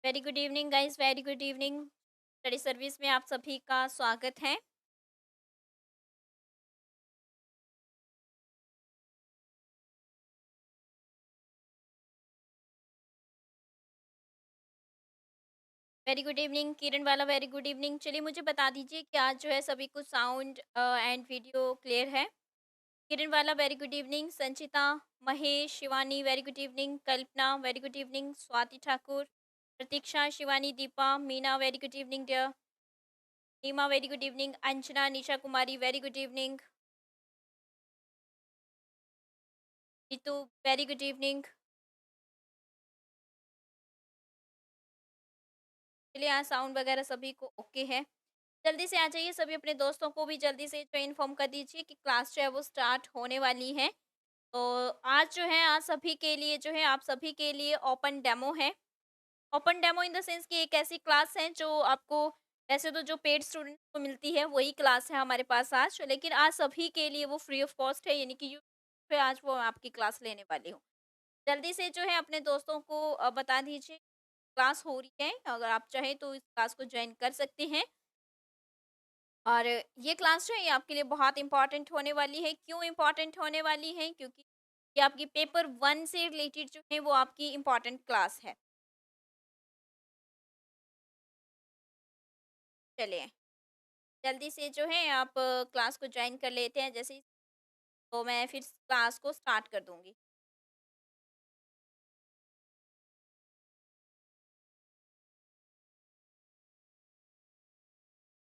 Very good evening guys, very good evening. Study service में आप सभी का स्वागत है। वेरी गुड इवनिंग किरण वाला, वेरी गुड इवनिंग। चलिए मुझे बता दीजिए कि आज जो है सभी को साउंड एंड वीडियो क्लियर है। किरण वाला very good evening, Sanchita, Mahesh, Shivani very good evening, Kalpana very good evening, Swati Thakur, Pratiksha, Shivani, Deepa, Meena very good evening dear, Neema very good evening, Anjana, Nisha Kumari very good evening, Ritu very good evening. चलिए यहाँ साउंड वगैरह सभी को ओके है। जल्दी से आ जाइए, सभी अपने दोस्तों को भी जल्दी से जो इन्फॉर्म कर दीजिए कि क्लास जो है वो स्टार्ट होने वाली है। तो आज जो है, आज सभी के लिए जो है, आप सभी के लिए ओपन डेमो है। Open demo in the sense कि एक ऐसी क्लास है जो आपको, वैसे तो जो पेड स्टूडेंट्स को मिलती है वही क्लास है हमारे पास आज, लेकिन आज सभी के लिए वो फ्री ऑफ कॉस्ट है, यानी कि यूट्यूब पे आज वो आपकी क्लास लेने वाली हूँ। जल्दी से जो है अपने दोस्तों को बता दीजिए क्लास हो रही है। अगर आप चाहें तो इस क्लास को ज्वाइन कर सकते हैं। और ये क्लास जो है ये आपके लिए बहुत इम्पोर्टेंट होने वाली है। क्यों इम्पोर्टेंट होने वाली है? क्योंकि ये आपकी पेपर 1 से रिलेटेड जो है वो आपकी इम्पोर्टेंट क्लास है। चलिए, जल्दी से जो है आप क्लास को ज्वाइन कर लेते हैं जैसे ही, तो मैं फिर क्लास को स्टार्ट कर दूँगी।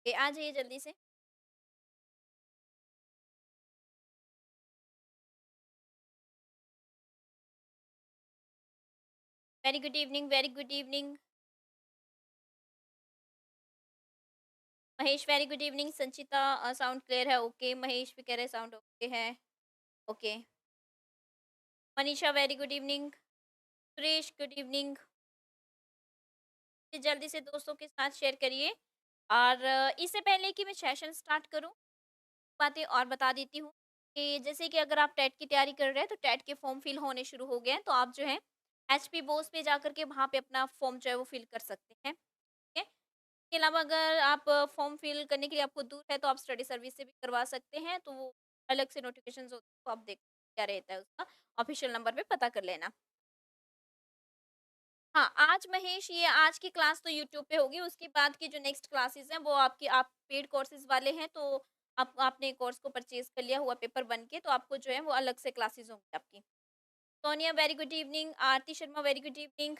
आ जाइए जल्दी से। Very good evening, very good evening. Mahesh very good evening. Sanchita sound clear है, ओके। महेश भी कह रहे हैं साउंड ओके है, okay. Manisha very good evening. Suresh good evening. जल्दी से दोस्तों के साथ शेयर करिए। और इससे पहले कि मैं सेशन स्टार्ट करूं, बातें और बता देती हूँ कि जैसे कि अगर आप टेट की तैयारी कर रहे हैं तो टेट के फॉर्म फिल होने शुरू हो गए हैं, तो आप जो है एचपी बोस पे जा करके वहाँ पे अपना फॉर्म जो है वो फिल कर सकते हैं, ठीक है। इसके अलावा अगर आप फॉर्म फिल करने के लिए आपको दूर है तो आप स्टडी सर्विस से भी करवा सकते हैं, तो वो अलग से नोटिफिकेशन होते हैं, तो आप देख क्या रहता है उसका, ऑफिशियल नंबर पे पता कर लेना। हाँ, आज महेश, ये आज की क्लास तो यूट्यूब पे होगी, उसके बाद की जो नेक्स्ट क्लासेस हैं वो आपकी, आप पेड कोर्सेज़ वाले हैं, तो आप आपने कोर्स को परचेज़ कर लिया हुआ पेपर 1 के, तो आपको जो है वो अलग से क्लासेस होंगी आपकी। सोनिया वेरी गुड इवनिंग, आरती शर्मा वेरी गुड इवनिंग।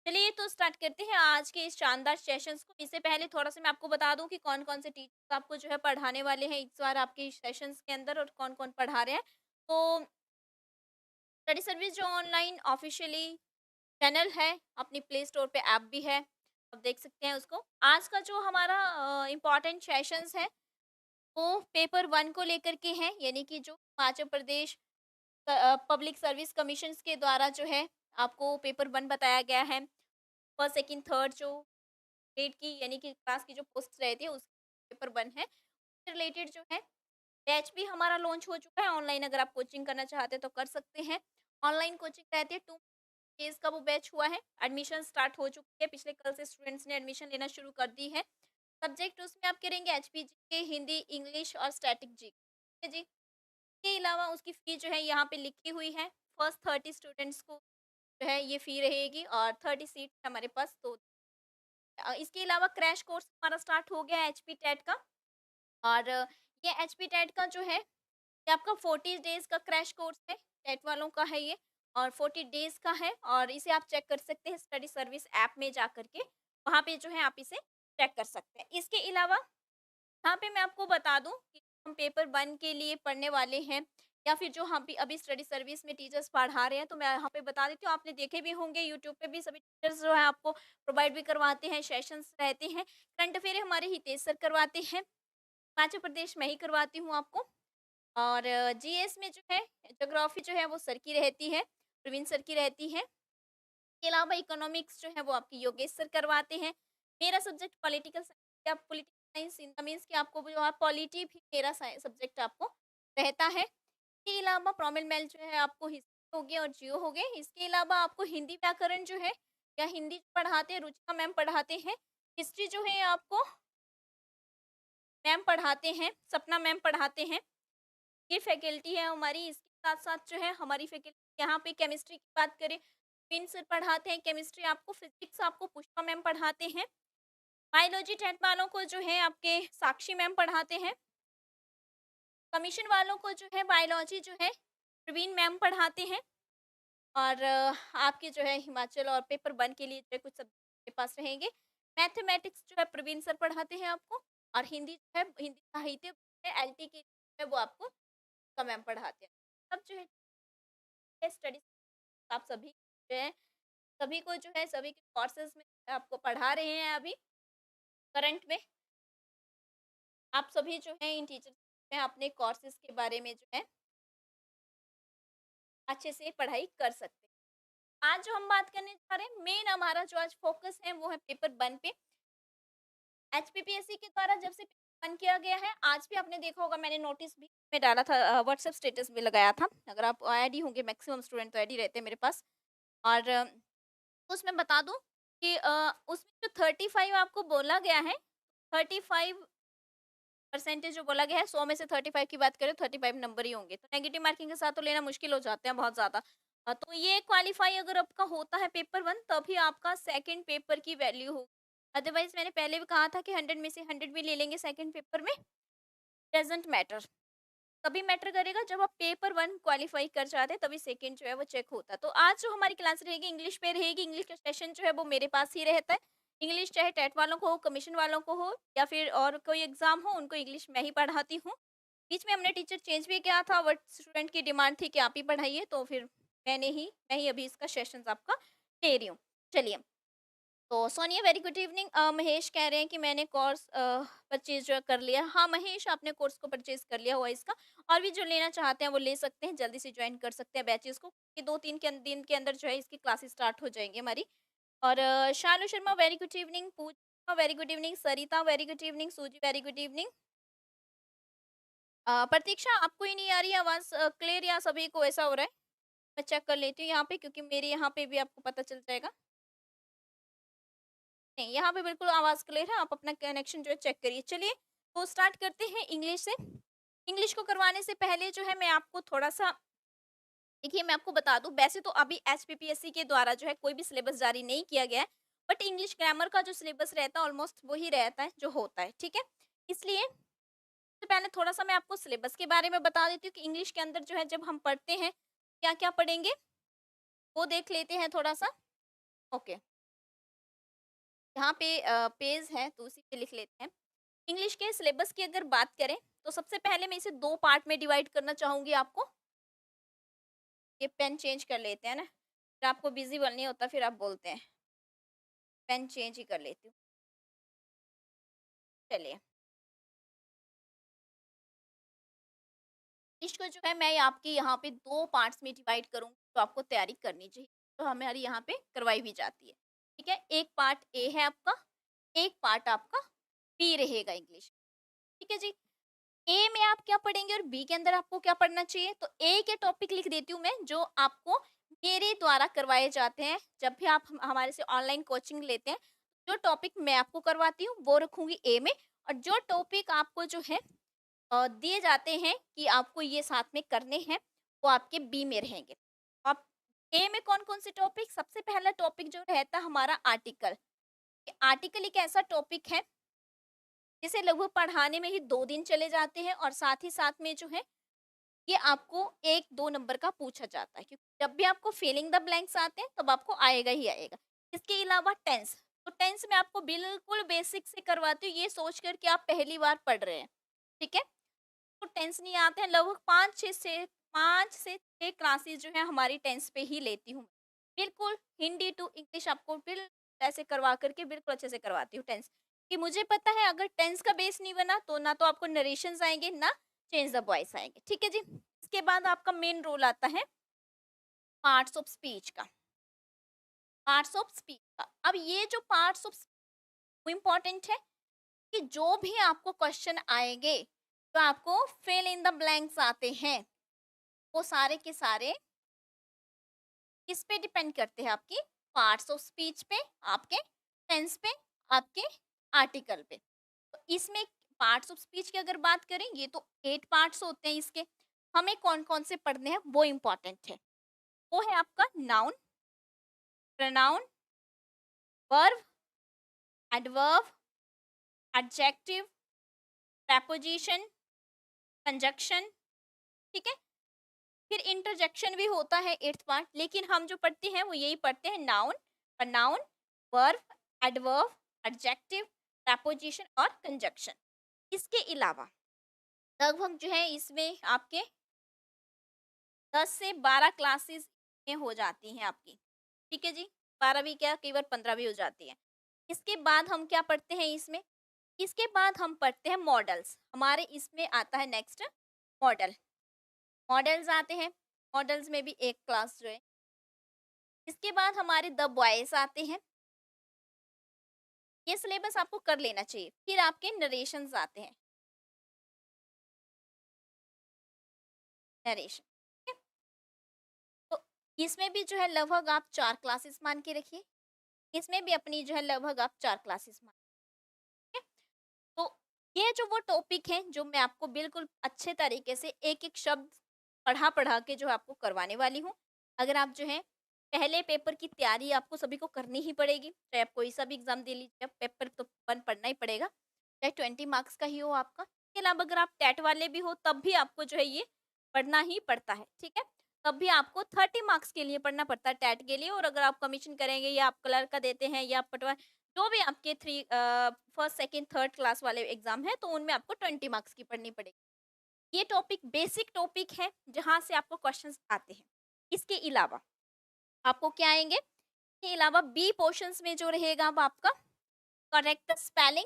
चलिए तो स्टार्ट करते हैं आज के इस शानदार सेशंस को। इससे पहले थोड़ा-सा मैं आपको बता दूँ कि कौन-कौन से टीचर्स आपको जो है पढ़ाने वाले हैं इस बार आपके सेशंस के अंदर, और कौन-कौन पढ़ा रहे हैं। तो स्टडी सर्विस जो ऑनलाइन ऑफ़िशियली चैनल है, अपनी प्ले स्टोर पे ऐप भी है, आप देख सकते हैं उसको। आज का जो हमारा इम्पोर्टेंट सेशंस है वो पेपर 1 को लेकर के है, यानी कि जो Himachal Pradesh public service commissions के द्वारा जो है आपको पेपर 1 बताया गया है। फर्स्ट, सेकंड, थर्ड जो ग्रेड की, यानी कि क्लास की जो पोस्ट रहती है उस पेपर 1 है। उससे रिलेटेड जो है बैच भी हमारा लॉन्च हो चुका है ऑनलाइन, अगर आप कोचिंग करना चाहते हैं तो कर सकते हैं। ऑनलाइन कोचिंग रहती है 2 डेज़ का वो बैच हुआ है। एडमिशन स्टार्ट हो चुकी है, पिछले कल से स्टूडेंट्स ने एडमिशन लेना शुरू कर दी है। सब्जेक्ट उसमें आप करेंगे एचपीजीके, हिंदी, इंग्लिश और स्टैटिक जी, ठीक है जी। इसके अलावा उसकी फ़ी जो है यहाँ पे लिखी हुई है। फर्स्ट 30 स्टूडेंट्स को जो है ये फ़ी रहेगी, और 30 सीट हमारे पास, तो इसके अलावा क्रैश कोर्स हमारा स्टार्ट हो गया है एचपी टेट का। और ये एचपी टेट का जो है ये आपका 40 डेज़ का क्रैश कोर्स है, टेट वालों का है ये, और 40 डेज़ का है, और इसे आप चेक कर सकते हैं स्टडी सर्विस ऐप में जा कर के, वहाँ पे जो है आप इसे चेक कर सकते हैं। इसके अलावा यहाँ पे मैं आपको बता दूँ कि हम पेपर 1 के लिए पढ़ने वाले हैं, या फिर जो हम भी अभी स्टडी सर्विस में टीचर्स पढ़ा रहे हैं, तो मैं यहाँ पे बता देती हूँ, आपने देखे भी होंगे यूट्यूब पे भी सभी टीचर्स जो है आपको प्रोवाइड भी करवाते हैं, सेशंस रहते हैं। करंट अफेयर हमारे हितेश सर करवाते हैं, हिमाचल प्रदेश में ही करवाती हूँ आपको। और जीएस में जो है, ज्योग्राफी जो है वो सर की रहती है, प्रवीण सर की रहती है। इसके अलावा इकोनॉमिक्स जो है वो आपकी योगेश सर करवाते हैं। मेरा सब्जेक्ट पॉलिटिकल साइंस, या political science in the means कि आपको जो है पॉलिटी भी मेरा सब्जेक्ट आपको रहता है। इसके अलावा प्रोमिल मेल जो है आपको हिस्ट्री हो गया और जियो हो गए। इसके अलावा आपको हिंदी व्याकरण जो है या हिंदी पढ़ाते हैं, रुचिका मैम पढ़ाते हैं। हिस्ट्री जो है आपको मैम पढ़ाते हैं, सपना मैम पढ़ाते हैं। ये फैकल्टी है हमारी। इसके साथ-साथ जो है हमारी फैकल्टी यहाँ पे केमिस्ट्री की बात करें, विन सर पढ़ाते हैं केमिस्ट्री आपको, फिजिक्स आपको पुष्पा मैम पढ़ाते हैं। बायोलॉजी टेट वालों को जो है आपके साक्षी मैम पढ़ाते हैं। कमीशन वालों को जो है बायोलॉजी जो है प्रवीण मैम पढ़ाते हैं। और आपके जो है हिमाचल और पेपर 1 के लिए जो है कुछ सब्जेक्ट के पास रहेंगे। मैथमेटिक्स जो है प्रवीण सर पढ़ाते हैं आपको। और हिंदी जो है हिंदी साहित्य है एलटी के जो है वो आपको का मैम पढ़ाते हैं। सब जो है स्टडी आप सभी जो है सभी को जो है सभी के कोर्सेज में आपको पढ़ा रहे हैं अभी करंट में। आप सभी जो है इन टीचर्स में अपने कोर्सेज के बारे में जो है अच्छे से पढ़ाई कर सकते हैं। आज जो हम बात करने जा रहे हैं मेन हमारा जो आज फोकस है वो है पेपर 1 पे। एचपीपीएससी के द्वारा जब से पेपर 1 किया गया है, आज भी आपने देखा होगा, मैंने नोटिस भी में डाला था, व्हाट्सएप स्टेटस में लगाया था। अगर आप ऐड ही होंगे, मैक्सिमम स्टूडेंट तो ऐड ही रहते हैं मेरे पास। और उसमें बता दूं कि उसमें जो 35 आपको बोला गया है, 35 परसेंटेज जो बोला गया है, 100 में से 35 की बात करें, 35 नंबर ही होंगे। तो नेगेटिव मार्किंग के साथ तो लेना मुश्किल हो जाते हैं बहुत ज़्यादा। तो ये क्वालीफाई अगर आपका होता है पेपर 1, तभी आपका सेकंड पेपर की वैल्यू होगी। अदरवाइज़ मैंने पहले भी कहा था कि 100 में से 100 भी ले लेंगे सेकंड पेपर में, डज़न्ट मैटर। तभी मैटर करेगा जब आप पेपर 1 क्वालीफाई कर जाते हैं, तभी सेकंड जो है वो चेक होता है। तो आज जो हमारी क्लास रहेगी इंग्लिश पे रहेगी। इंग्लिश का सेशन जो है वो मेरे पास ही रहता है। इंग्लिश चाहे टेट वालों को हो, कमीशन वालों को हो, या फिर और कोई एग्जाम हो, उनको इंग्लिश मैं ही पढ़ाती हूँ। बीच में हमने टीचर चेंज भी किया था, बट स्टूडेंट की डिमांड थी कि आप ही पढ़ाइए, तो फिर मैं ही अभी इसका सेशंस आपका ले रही हूँ। चलिए, तो Sonia very good evening. Mahesh कह रहे हैं कि मैंने कोर्स परचेज जो कर लिया। हाँ महेश, आपने कोर्स को परचेज कर लिया हुआ है इसका। और भी जो लेना चाहते हैं वो ले सकते हैं, जल्दी से ज्वाइन कर सकते हैं बैचेस को, कि 2-3 के दिन के अंदर जो है इसकी क्लासेस स्टार्ट हो जाएंगी हमारी। और शालू शर्मा वेरी गुड इवनिंग, पूजा वेरी गुड इवनिंग, सरिता वेरी गुड इवनिंग, सूजी वेरी गुड इवनिंग। प्रतीक्षा, आपको ही नहीं आ रही है आवाज़ क्लियर, या सभी को ऐसा हो रहा है? मैं चेक कर लेती हूँ यहाँ पे, क्योंकि मेरे यहाँ पे भी आपको पता चल जाएगा। नहीं, यहाँ पे बिल्कुल आवाज़ क्लियर है, आप अपना कनेक्शन जो है चेक करिए। चलिए, तो स्टार्ट करते हैं इंग्लिश से। इंग्लिश को करवाने से पहले जो है मैं आपको थोड़ा-सा, देखिए मैं आपको बता दूँ, वैसे तो अभी एचपीपीएससी के द्वारा जो है कोई भी सिलेबस जारी नहीं किया गया है, बट इंग्लिश ग्रामर का जो सिलेबस रहता है ऑलमोस्ट वही रहता है जो होता है, ठीक है? इसलिए सबसे पहले थोड़ा-सा मैं आपको सिलेबस के बारे में बता देती हूँ कि इंग्लिश के अंदर जो है जब हम पढ़ते हैं, क्या-क्या पढ़ेंगे, वो देख लेते हैं थोड़ा-सा। ओके, यहाँ पे पेज है तो उसी पे लिख लेते हैं। इंग्लिश के सिलेबस की अगर बात करें, तो सबसे पहले मैं इसे 2 पार्ट में डिवाइड करना चाहूँगी आपको। ये पेन चेंज कर लेते हैं ना, फिर आपको विज़िबल नहीं होता, फिर आप बोलते हैं। पेन चेंज ही कर लेती हूँ। चलिए, इंग्लिश को जो है मैं आपके यहाँ पे 2 पार्ट्स में डिवाइड करूँगी, तो आपको तैयारी करनी चाहिए। तो हमारी यहाँ पे करवाई भी जाती है। ठीक है? एक पार्ट ए है आपका, एक पार्ट आपका बी रहेगा इंग्लिश। ठीक है जी? ए में आप क्या पढ़ेंगे और बी के अंदर आपको क्या पढ़ना चाहिए? तो ए के टॉपिक लिख देती हूँ मैं, जो आपको मेरे द्वारा करवाए जाते हैं। जब भी आप हमारे से ऑनलाइन कोचिंग लेते हैं, जो टॉपिक मैं आपको करवाती हूँ वो रखूंगी ए में, और जो टॉपिक आपको जो है दिए जाते हैं कि आपको ये साथ में करने हैं, वो आपके बी में रहेंगे। आप ए में कौन कौन से टॉपिक, सबसे पहला टॉपिक जो रहता है हमारा आर्टिकल। आर्टिकल एक ऐसा टॉपिक है जिसे लगभग पढ़ाने में ही 2 दिन चले जाते हैं, और साथ ही साथ में जो है ये आपको 1-2 नंबर का पूछा जाता है, क्योंकि जब भी आपको फिलिंग द ब्लैंक्स आते हैं तब आपको आएगा ही आएगा। इसके अलावा टेंस, तो टेंस में आपको बिल्कुल बेसिक से करवाती हूँ, ये सोच कर कि आप पहली बार पढ़ रहे हैं, ठीक है? तो टेंस नहीं आते हैं, लगभग 5 से 6 क्लासेस जो है हमारी टेंस पे ही लेती हूँ। बिल्कुल हिंदी टू इंग्लिश आपको बिल्कुल ऐसे करवा करके बिल्कुल अच्छे से करवाती हूँ टेंस, कि मुझे पता है अगर टेंस का बेस नहीं बना तो ना तो आपको नरेशंस आएंगे, ना चेंज द वॉइस आएंगे। ठीक है जी? इसके बाद आपका मेन रोल आता है पार्ट्स ऑफ स्पीच का। पार्ट्स ऑफ स्पीच का, अब ये जो पार्ट्स ऑफ इम्पोर्टेंट है, कि जो भी आपको क्वेश्चन आएंगे, तो आपको फिल इन द ब्लैंक्स आते हैं, वो सारे के सारे किस पे डिपेंड करते हैं, आपकी पार्ट्स ऑफ स्पीच पे, आपके टेंस पे, आपके आर्टिकल पे। तो इसमें पार्ट्स ऑफ स्पीच की अगर बात करें, ये तो 8 पार्ट्स होते हैं इसके। हमें कौन-कौन से पढ़ने हैं वो इम्पोर्टेंट है। वो है आपका noun, pronoun, verb, adverb, adjective, preposition, conjunction, ठीक है? फिर इंटरजेक्शन भी होता है 8th पार्ट, लेकिन हम जो पढ़ते हैं वो यही पढ़ते हैं noun, pronoun, verb, adverb, adjective, preposition और कंजक्शन। इसके अलावा लगभग जो है इसमें आपके 10 से 12 क्लासेस में हो जाती हैं आपकी, ठीक है जी? 12 भी क्या, कई बार 15 भी हो जाती है। इसके बाद हम क्या पढ़ते हैं इसमें? इसके बाद हम पढ़ते हैं मॉडल्स। हमारे इसमें आता है नेक्स्ट मॉडल। मॉडल्स आते हैं, मॉडल्स में भी एक क्लास जो है। इसके बाद हमारे द बॉयज आते हैं। ये सिलेबस आपको कर लेना चाहिए। फिर आपके नरेशंस आते हैं, नरेशन, ठीक है? तो इसमें भी जो है लगभग आप 4 क्लासेस मान के रखिए। इसमें भी अपनी जो है लगभग आप 4 क्लासेस मान, ठीक है? तो ये जो वो टॉपिक है जो मैं आपको बिल्कुल अच्छे तरीके से एक-एक शब्द पढ़ा-पढ़ा के जो है आपको करवाने वाली हूँ। अगर आप जो है पहले पेपर की तैयारी आपको सभी को करनी ही पड़ेगी, चाहे आप कोई सा भी एग्ज़ाम दे लीजिए, पेपर तो 1 पढ़ना ही पड़ेगा, चाहे 20 मार्क्स का ही हो आपका। इसके अलावा अगर आप टेट वाले भी हो तब भी आपको जो है ये पढ़ना ही पड़ता है, ठीक है? तब भी आपको 30 मार्क्स के लिए पढ़ना पड़ता है टेट के लिए, और अगर आप कमीशन करेंगे या आप क्लर्क का देते हैं या आप पटवा, जो भी आपके फर्स्ट, सेकंड, थर्ड क्लास वाले एग्ज़ाम हैं, तो उनमें आपको 20 मार्क्स की पढ़नी पड़ेगी। ये टॉपिक बेसिक टॉपिक है जहाँ से आपको क्वेश्चंस आते हैं। इसके अलावा आपको क्या आएँगे? इसके अलावा बी पोर्शंस में जो रहेगा अब आपका correct the spelling,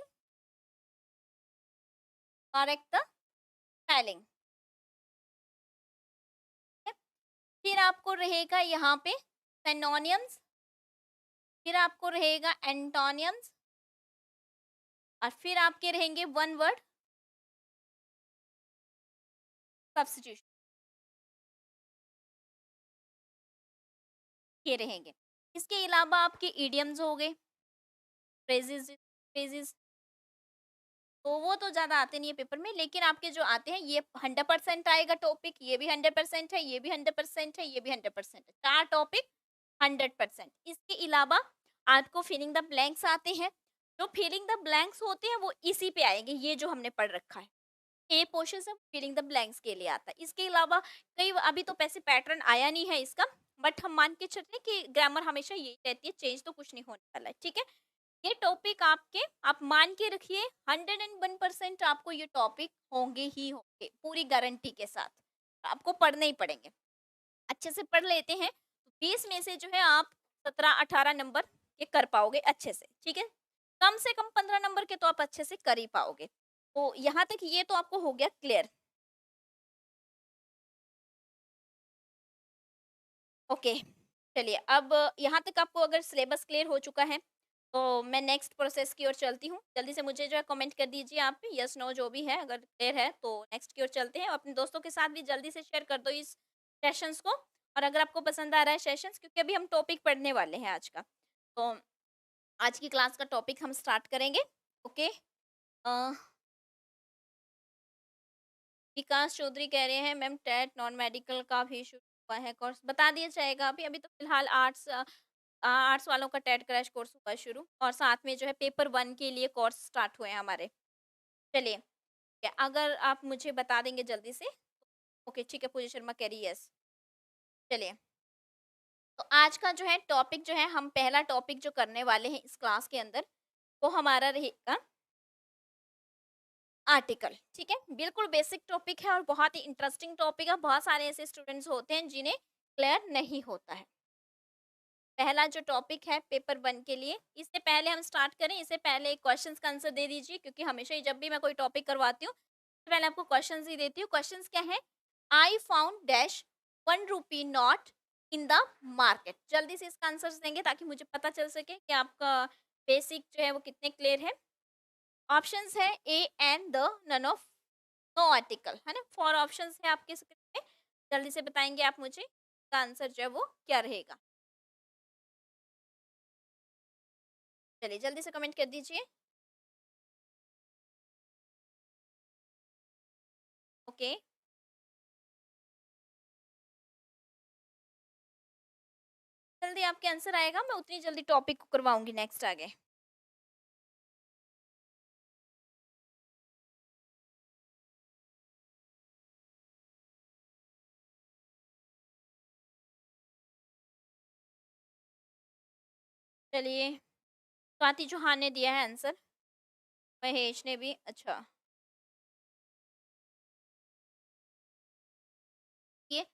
correct the spelling, ठीक है? फिर आपको रहेगा यहाँ पे सिनोनिम्स, फिर आपको रहेगा एंटोनिम्स, और फिर आपके रहेंगे वन वर्ड सब्स्टिट्यूशन, ये रहेंगे। इसके अलावा आपके इडियम्स हो गए, फ्रेजेस फ्रेजेस, तो वो तो ज़्यादा आते नहीं है पेपर में, लेकिन आपके जो आते हैं ये 100% आएगा टॉपिक, ये भी 100% है, ये भी 100% है, ये भी 100% है। 4 टॉपिक 100%। इसके अलावा आपको फिलिंग द ब्लैंक्स आते हैं। जो फिलिंग द ब्लैंक्स होते हैं वो इसी पे आएँगे, ये जो हमने पढ़ रखा है। ए पोर्शन सब फिलिंग द ब्लैंक्स के लिए आता है। इसके अलावा कई अभी तो वैसे पैटर्न आया नहीं है इसका, बट हम मान के चलते हैं कि ग्रामर हमेशा यही रहती है, चेंज तो कुछ नहीं होने वाला है, ठीक है? ये टॉपिक आपके, आप मान के रखिए 101% आपको ये टॉपिक होंगे ही होंगे, पूरी गारंटी के साथ। आपको पढ़ने ही पड़ेंगे। अच्छे से पढ़ लेते हैं, 20 में से जो है आप 17-18 नंबर ये कर पाओगे अच्छे से, ठीक है? कम से कम 15 नंबर के तो आप अच्छे से कर ही पाओगे। तो यहाँ तक ये तो आपको हो गया क्लियर। ओके, चलिए अब यहाँ तक आपको अगर सिलेबस क्लियर हो चुका है, तो मैं नेक्स्ट प्रोसेस की ओर चलती हूँ। जल्दी से मुझे जो है कमेंट कर दीजिए आप, यस, नो जो भी है, अगर क्लियर है तो नेक्स्ट की ओर चलते हैं। अपने दोस्तों के साथ भी जल्दी से शेयर कर दो इस सेशंस को, और अगर आपको पसंद आ रहा है सेशंस, क्योंकि अभी हम टॉपिक पढ़ने वाले हैं आज का। तो आज की क्लास का टॉपिक हम स्टार्ट करेंगे। ओके, अ, विकास चौधरी कह रहे हैं मैम टेट नॉन मेडिकल का भी शुरू हुआ है कोर्स, बता दिया जाएगा। अभी अभी तो फिलहाल आर्ट्स वालों का टेट क्रैश कोर्स हुआ है शुरू, और साथ में जो है पेपर 1 के लिए कोर्स स्टार्ट हुए हैं हमारे। चलिए, अगर आप मुझे बता देंगे जल्दी से। ओके, ठीक है, पूजा शर्मा कह रही है यस। चलिए, तो आज का जो है टॉपिक जो है, हम पहला टॉपिक जो करने वाले हैं इस क्लास के अंदर, वो हमारा रहेगा आर्टिकल, ठीक है? बिल्कुल बेसिक टॉपिक है और बहुत ही इंटरेस्टिंग टॉपिक है। बहुत सारे ऐसे स्टूडेंट्स होते हैं जिन्हें क्लियर नहीं होता है। पहला जो टॉपिक है पेपर 1 के लिए, इससे पहले हम स्टार्ट करें, इससे पहले क्वेश्चंस का आंसर दे दीजिए, क्योंकि हमेशा ही जब भी मैं कोई टॉपिक करवाती हूँ, सबसे पहले आपको क्वेश्चंस ही देती हूँ। क्वेश्चंस क्या है? I found dash 1 rupee note in the market. जल्दी से इसका आंसर्स देंगे ताकि मुझे पता चल सके कि आपका बेसिक जो है वो कितने क्लियर है। ऑप्शंस है a and the, none of, no article, है ना? 4 ऑप्शंस है आपके स्क्रीन में। जल्दी से बताएंगे आप मुझे, इसका आंसर जो है वो क्या रहेगा? चलिए जल्दी से कमेंट कर दीजिए। ओके, जल्दी आपके आंसर आएगा, मैं उतनी जल्दी टॉपिक को करवाऊँगी नेक्स्ट आगे। चलिए, स्वाति चौहान ने दिया है आंसर, महेश ने भी, अच्छा। ये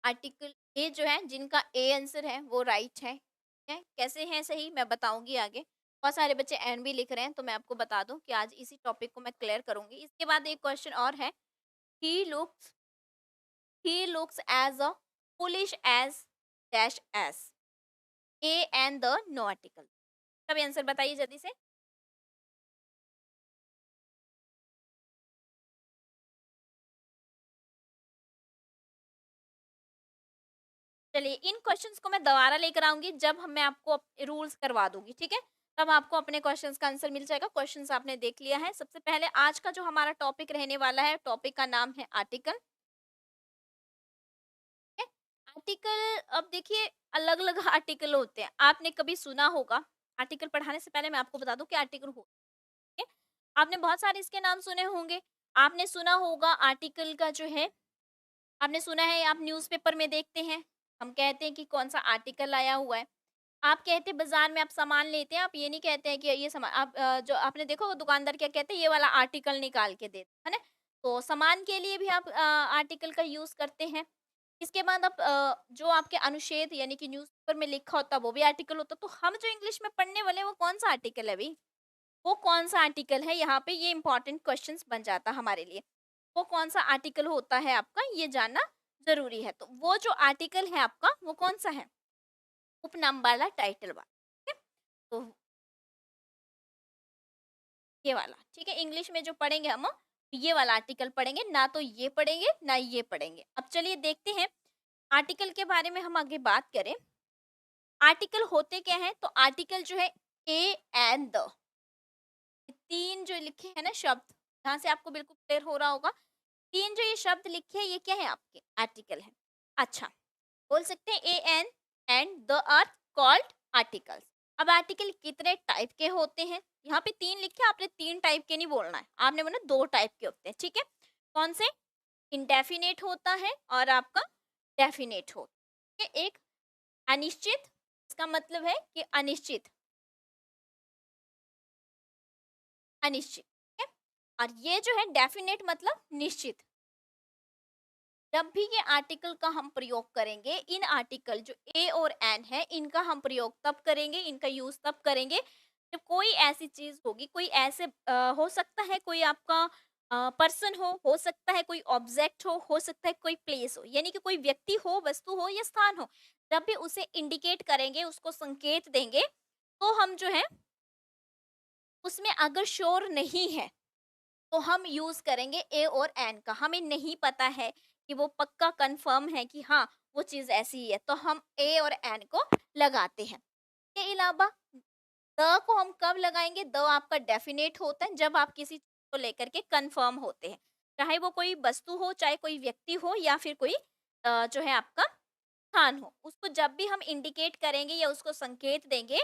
आर्टिकल ए जो है, जिनका ए आंसर है वो राइट है, ठीक है? कैसे हैं सही मैं बताऊँगी आगे। बहुत सारे बच्चे एन भी लिख रहे हैं, तो मैं आपको बता दूँ कि आज इसी टॉपिक को मैं क्लियर करूँगी। इसके बाद एक क्वेश्चन और है, he looks he looks as a foolish as dash as, a and the no article. इसका भी आंसर बताइए जल्दी से। चलिए इन क्वेश्चंस को मैं दोबारा लेकर आऊँगी जब हम मैं आपको रूल्स करवा दूँगी, ठीक है? तब आपको अपने क्वेश्चंस का आंसर मिल जाएगा। क्वेश्चंस आपने देख लिया है। सबसे पहले आज का जो हमारा टॉपिक रहने वाला है, टॉपिक का नाम है आर्टिकल, ठीक है? आर्टिकल, अब देखिए अलग-अलग आर्टिकल होते हैं। आपने कभी सुना होगा, आर्टिकल पढ़ाने से पहले मैं आपको बता दूँ कि आर्टिकल हो, ठीक है? आपने बहुत सारे इसके नाम सुने होंगे। आपने सुना होगा आर्टिकल का जो है, आपने सुना है, आप न्यूज़पेपर में देखते हैं, हम कहते हैं कि कौन-सा आर्टिकल आया हुआ है। आप कहते हैं बाज़ार में आप सामान लेते हैं, आप ये नहीं कहते हैं कि ये सामान आप जो आपने देखा होगा दुकानदार क्या कहते हैं, ये वाला आर्टिकल निकाल के दे, है ना? तो सामान के लिए भी आप आर्टिकल का यूज़ करते हैं। इसके बाद आप जो आपके अनुच्छेद यानी कि न्यूज़पेपर में लिखा होता है वो भी आर्टिकल होता है। तो हम जो इंग्लिश में पढ़ने वाले हैं वो कौन-सा आर्टिकल है भई? वो कौन-सा आर्टिकल है, यहाँ पे ये इम्पोर्टेंट क्वेश्चंस बन जाता है हमारे लिए। वो कौन-सा आर्टिकल होता है आपका, ये जानना ज़रूरी है। तो वो जो आर्टिकल है आपका वो कौन-सा है? उपनाम वाला, टाइटल वाला, ठीक है? तो ये वाला, ठीक है? इंग्लिश में जो पढ़ेंगे हम, ये वाला आर्टिकल पढ़ेंगे, ना तो ये पढ़ेंगे, ना ये पढ़ेंगे। अब चलिए देखते हैं, आर्टिकल के बारे में हम आगे बात करें। आर्टिकल होते क्या हैं? तो आर्टिकल जो है ए एंड द, 3 जो लिखे हैं ना शब्द, यहाँ से आपको बिल्कुल क्लियर हो रहा होगा। 3 जो ये शब्द लिखे हैं, ये क्या है आपके? आर्टिकल है। अच्छा, बोल सकते हैं a an and the are called articles. अब आर्टिकल कितने टाइप के होते हैं? यहाँ पे 3 लिखे हैं, आपने 3 टाइप के नहीं बोलना है, आपने बोला 2 टाइप के होते हैं, ठीक है? कौन से? इंडेफिनिट होता है और आपका डेफिनिट होता है। एक अनिश्चित, इसका मतलब है कि अनिश्चित, अनिश्चित, ठीक है? और ये जो है डेफिनेट मतलब निश्चित। जब भी ये आर्टिकल का हम प्रयोग करेंगे, इन आर्टिकल जो ए और एन है, इनका हम प्रयोग तब करेंगे, इनका यूज तब करेंगे जब कोई ऐसी चीज होगी, कोई ऐसे हो सकता है कोई आपका पर्सन हो सकता है कोई ऑब्जेक्ट हो सकता है कोई प्लेस हो, यानी कि कोई व्यक्ति हो, वस्तु हो या स्थान हो। जब भी उसे इंडिकेट करेंगे, उसको संकेत देंगे, तो हम जो है उसमें अगर श्योर नहीं है तो हम यूज़ करेंगे ए और एन का। हमें नहीं पता है कि वो पक्का कंफर्म है कि हाँ, वो चीज़ ऐसी ही है, तो हम ए और एन को लगाते हैं। इसके अलावा द को हम कब लगाएँगे? द आपका डेफिनेट होता है जब आप किसी चीज़ को लेकर के कंफर्म होते हैं। चाहे वो कोई वस्तु हो, चाहे कोई व्यक्ति हो या फिर कोई जो है आपका स्थान हो। उसको जब भी हम इंडिकेट करेंगे या उसको संकेत देंगे,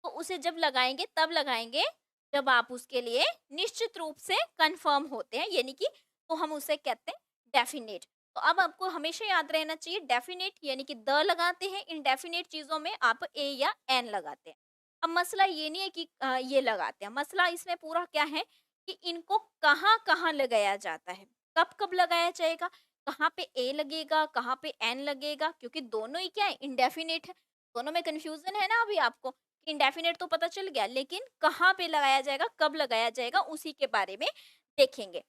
तो उसे जब लगाएँगे तब लगाएँगे जब आप उसके लिए निश्चित रूप से कंफर्म होते हैं, यानी कि तो हम उसे कहते हैं डेफिनेट। तो अब आपको हमेशा याद रहना चाहिए, डेफिनेट यानी कि द लगाते हैं, इंडेफिनेट चीज़ों में आप ए या एन लगाते हैं। अब मसला ये नहीं है कि ये लगाते हैं, मसला इसमें पूरा क्या है कि इनको कहाँ-कहाँ लगाया जाता है, कब-कब लगाया जाएगा, कहाँ पे ए लगेगा, कहाँ पे एन लगेगा, क्योंकि दोनों ही क्या है, इंडेफिनिट है। दोनों में कन्फ्यूज़न है ना अभी आपको, इंडेफिनिट तो पता चल गया, लेकिन कहाँ पे लगाया जाएगा, कब लगाया जाएगा, उसी के बारे में देखेंगे।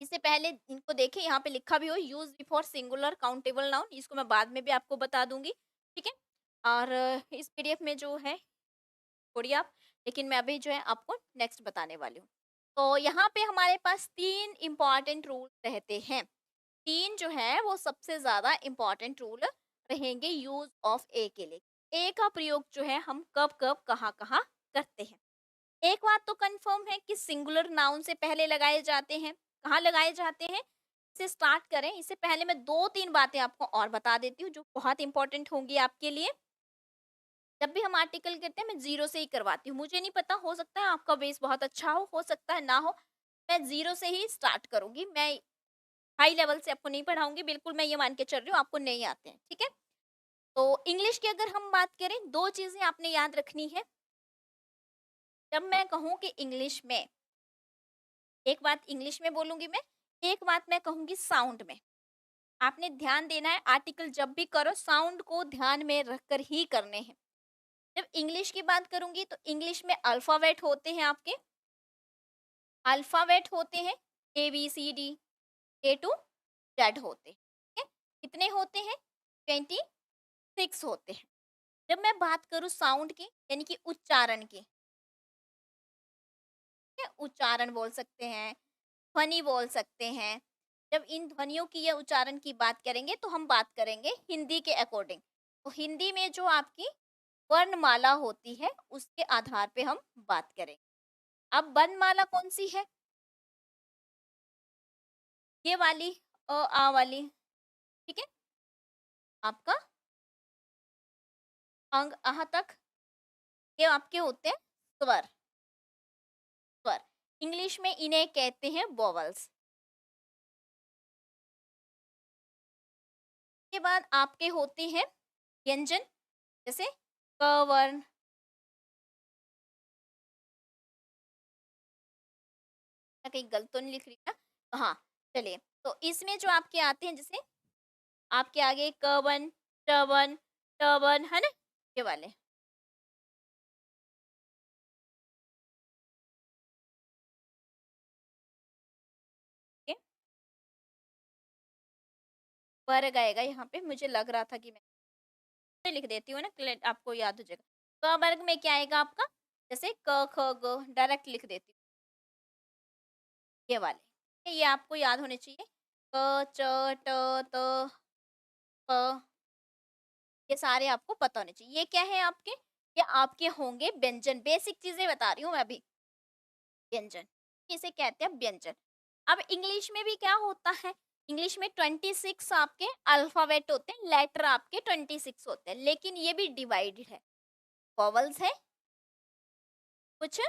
इससे पहले इनको देखें, यहाँ पे लिखा भी हो, use before singular countable noun, इसको मैं बाद में भी आपको बता दूँगी, ठीक है? और इस पीडीएफ में जो है छोड़िए आप, लेकिन मैं अभी जो है आपको नेक्स्ट बताने वाली हूँ। तो यहाँ पे हमारे पास 3 इम्पोर्टेंट रूल रहते हैं। 3 जो है वो सबसे ज़्यादा इम्पोर्टेंट रूल रहेंगे यूज़ ऑफ ए के लिए। ए का प्रयोग जो है हम कब-कब, कहाँ-कहाँ करते हैं। एक बात तो कंफर्म है कि सिंगुलर नाउन से पहले लगाए जाते हैं। कहाँ लगाए जाते हैं? इससे स्टार्ट करें, इससे पहले मैं 2-3 बातें आपको और बता देती हूँ जो बहुत इम्पोर्टेंट होंगी आपके लिए। जब भी हम आर्टिकल करते हैं मैं ज़ीरो से ही करवाती हूँ। मुझे नहीं पता, हो सकता है आपका बेस बहुत अच्छा हो सकता है ना हो। मैं ज़ीरो से ही स्टार्ट करूँगी। मैं हाई लेवल से आपको नहीं पढ़ाऊँगी, बिल्कुल मैं ये मान के चल रही हूँ आपको नहीं आते हैं, ठीक है? तो इंग्लिश की अगर हम बात करें, 2 चीज़ें आपने याद रखनी है। जब मैं कहूँ कि इंग्लिश में, एक बात इंग्लिश में बोलूँगी मैं, एक बात मैं कहूँगी साउंड में। आपने ध्यान देना है, आर्टिकल जब भी करो साउंड को ध्यान में रखकर ही करने हैं। जब इंग्लिश की बात करूँगी तो इंग्लिश में अल्फ़ाबेट होते हैं आपके, अल्फ़ाबेट होते हैं, A, B, C, D, A to Z होते हैं, ठीक है? कितने होते हैं? 26 होते हैं। जब मैं बात करूँ साउंड की, यानी कि उच्चारण की, ठीक है? उच्चारण बोल सकते हैं, ध्वनि बोल सकते हैं। जब इन ध्वनियों की या उच्चारण की बात करेंगे तो हम बात करेंगे हिंदी के अकॉर्डिंग। तो हिंदी में जो आपकी वर्णमाला होती है उसके आधार पे हम बात करेंगे। अब वर्णमाला कौन-सी है? ये वाली, आ वाली, ठीक है? आपका अंग, आह तक, ये आपके होते हैं स्वर, स्वर। इंग्लिश में इन्हें कहते हैं वोवेल्स। के बाद आपके होते हैं व्यंजन, जैसे क वर्ण, मैं कहीं गलत तो नहीं लिख रही ना? हाँ, चलिए। तो इसमें जो आपके आते हैं, जैसे आपके आगे क1, ट1, ट1, है ना? ये वाले, ओके? वर्ग आएगा यहाँ पे, मुझे लग रहा था कि मैं फिर लिख देती हूँ ना, आपको याद हो जाएगा। क वर्ग में क्या आएगा आपका? जैसे क, ख, ग, डायरेक्ट लिख देती हूँ, ये वाले। ये आपको याद होने चाहिए। क, च, ट, त, प, ये सारे आपको पता होने चाहिए। ये क्या है आपके? ये आपके होंगे व्यंजन, बेसिक चीज़ें बता रही हूँ मैं अभी, व्यंजन। इसे कहते हैं व्यंजन। अब इंग्लिश में भी क्या होता है? इंग्लिश में 26 आपके अल्फ़ाबेट होते हैं, लेटर आपके 26 होते हैं, लेकिन ये भी डिवाइडेड है। वोवेल्स है, कुछ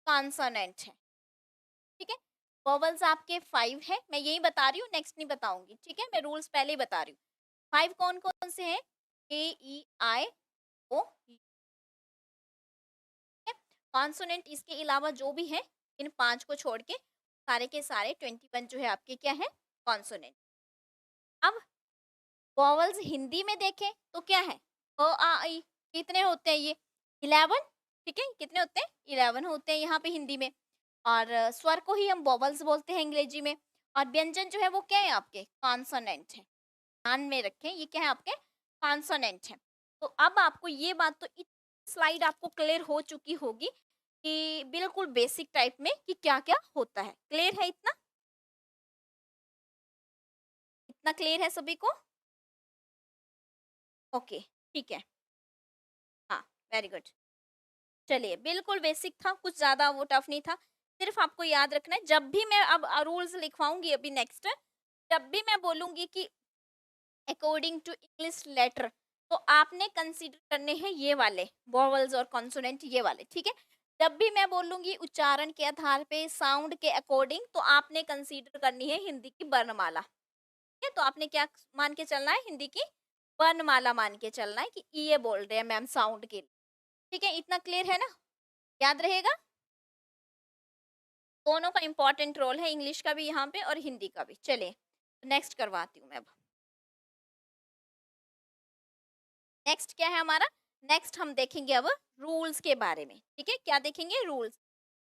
कॉन्सोनेंट है, ठीक है? वोवेल्स आपके 5 है, मैं यही बता रही हूँ, नेक्स्ट नहीं बताऊँगी, ठीक है? मैं रूल्स पहले ही बता रही हूँ। 5 कौन-कौन से हैं? ए, ई, आई, ओ, यू, ठीक है? कॉन्सोनेंट इसके अलावा जो भी हैं, इन 5 को छोड़ के सारे के सारे 21 जो है आपके क्या हैं? कॉन्सोनेंट। अब वोवेल्स हिंदी में देखें तो क्या है? अ, आ, इ, कितने होते हैं ये? 11, ठीक है? कितने होते हैं? 11 होते हैं यहाँ पे हिंदी में। और स्वर को ही हम वोवेल्स बोलते हैं अंग्रेजी में। और व्यंजन जो है वो क्या है आपके? कॉन्सोनेंट है। ध्यान में रखें, ये क्या है आपके? कॉन्सोनेंट है। तो अब आपको ये बात तो स्लाइड आपको क्लियर हो चुकी होगी कि बिल्कुल बेसिक टाइप में कि क्या-क्या होता है। क्लियर है इतना? इतना क्लियर है सभी को? ओके, ठीक है। हाँ, वेरी गुड। चलिए, बिल्कुल बेसिक था, कुछ ज़्यादा वो टफ नहीं था। सिर्फ़ आपको याद रखना है, जब भी मैं अब रूल्स लिखवाऊँगी अभी नेक्स्ट, जब भी मैं बोलूँगी कि अकॉर्डिंग टू इंग्लिश लेटर, तो आपने कंसीडर करने हैं ये वाले वोवेल्स और कॉन्सोनेंट, ये वाले, ठीक है? जब भी मैं बोलूँगी उच्चारण के आधार पे, साउंड के अकॉर्डिंग, तो आपने कंसीडर करनी है हिंदी की वर्णमाला, ठीक है? तो आपने क्या मान के चलना है? हिंदी की वर्णमाला मान के चलना है कि ये बोल रहे हैं मैम साउंड के लिए, ठीक है? इतना क्लियर है ना? याद रहेगा? दोनों का इम्पोर्टेंट रोल है, इंग्लिश का भी यहाँ पे और हिंदी का भी। चलिए, नेक्स्ट करवाती हूँ मैं अब। नेक्स्ट क्या है हमारा? नेक्स्ट हम देखेंगे अब रूल्स के बारे में, ठीक है? क्या देखेंगे? रूल्स।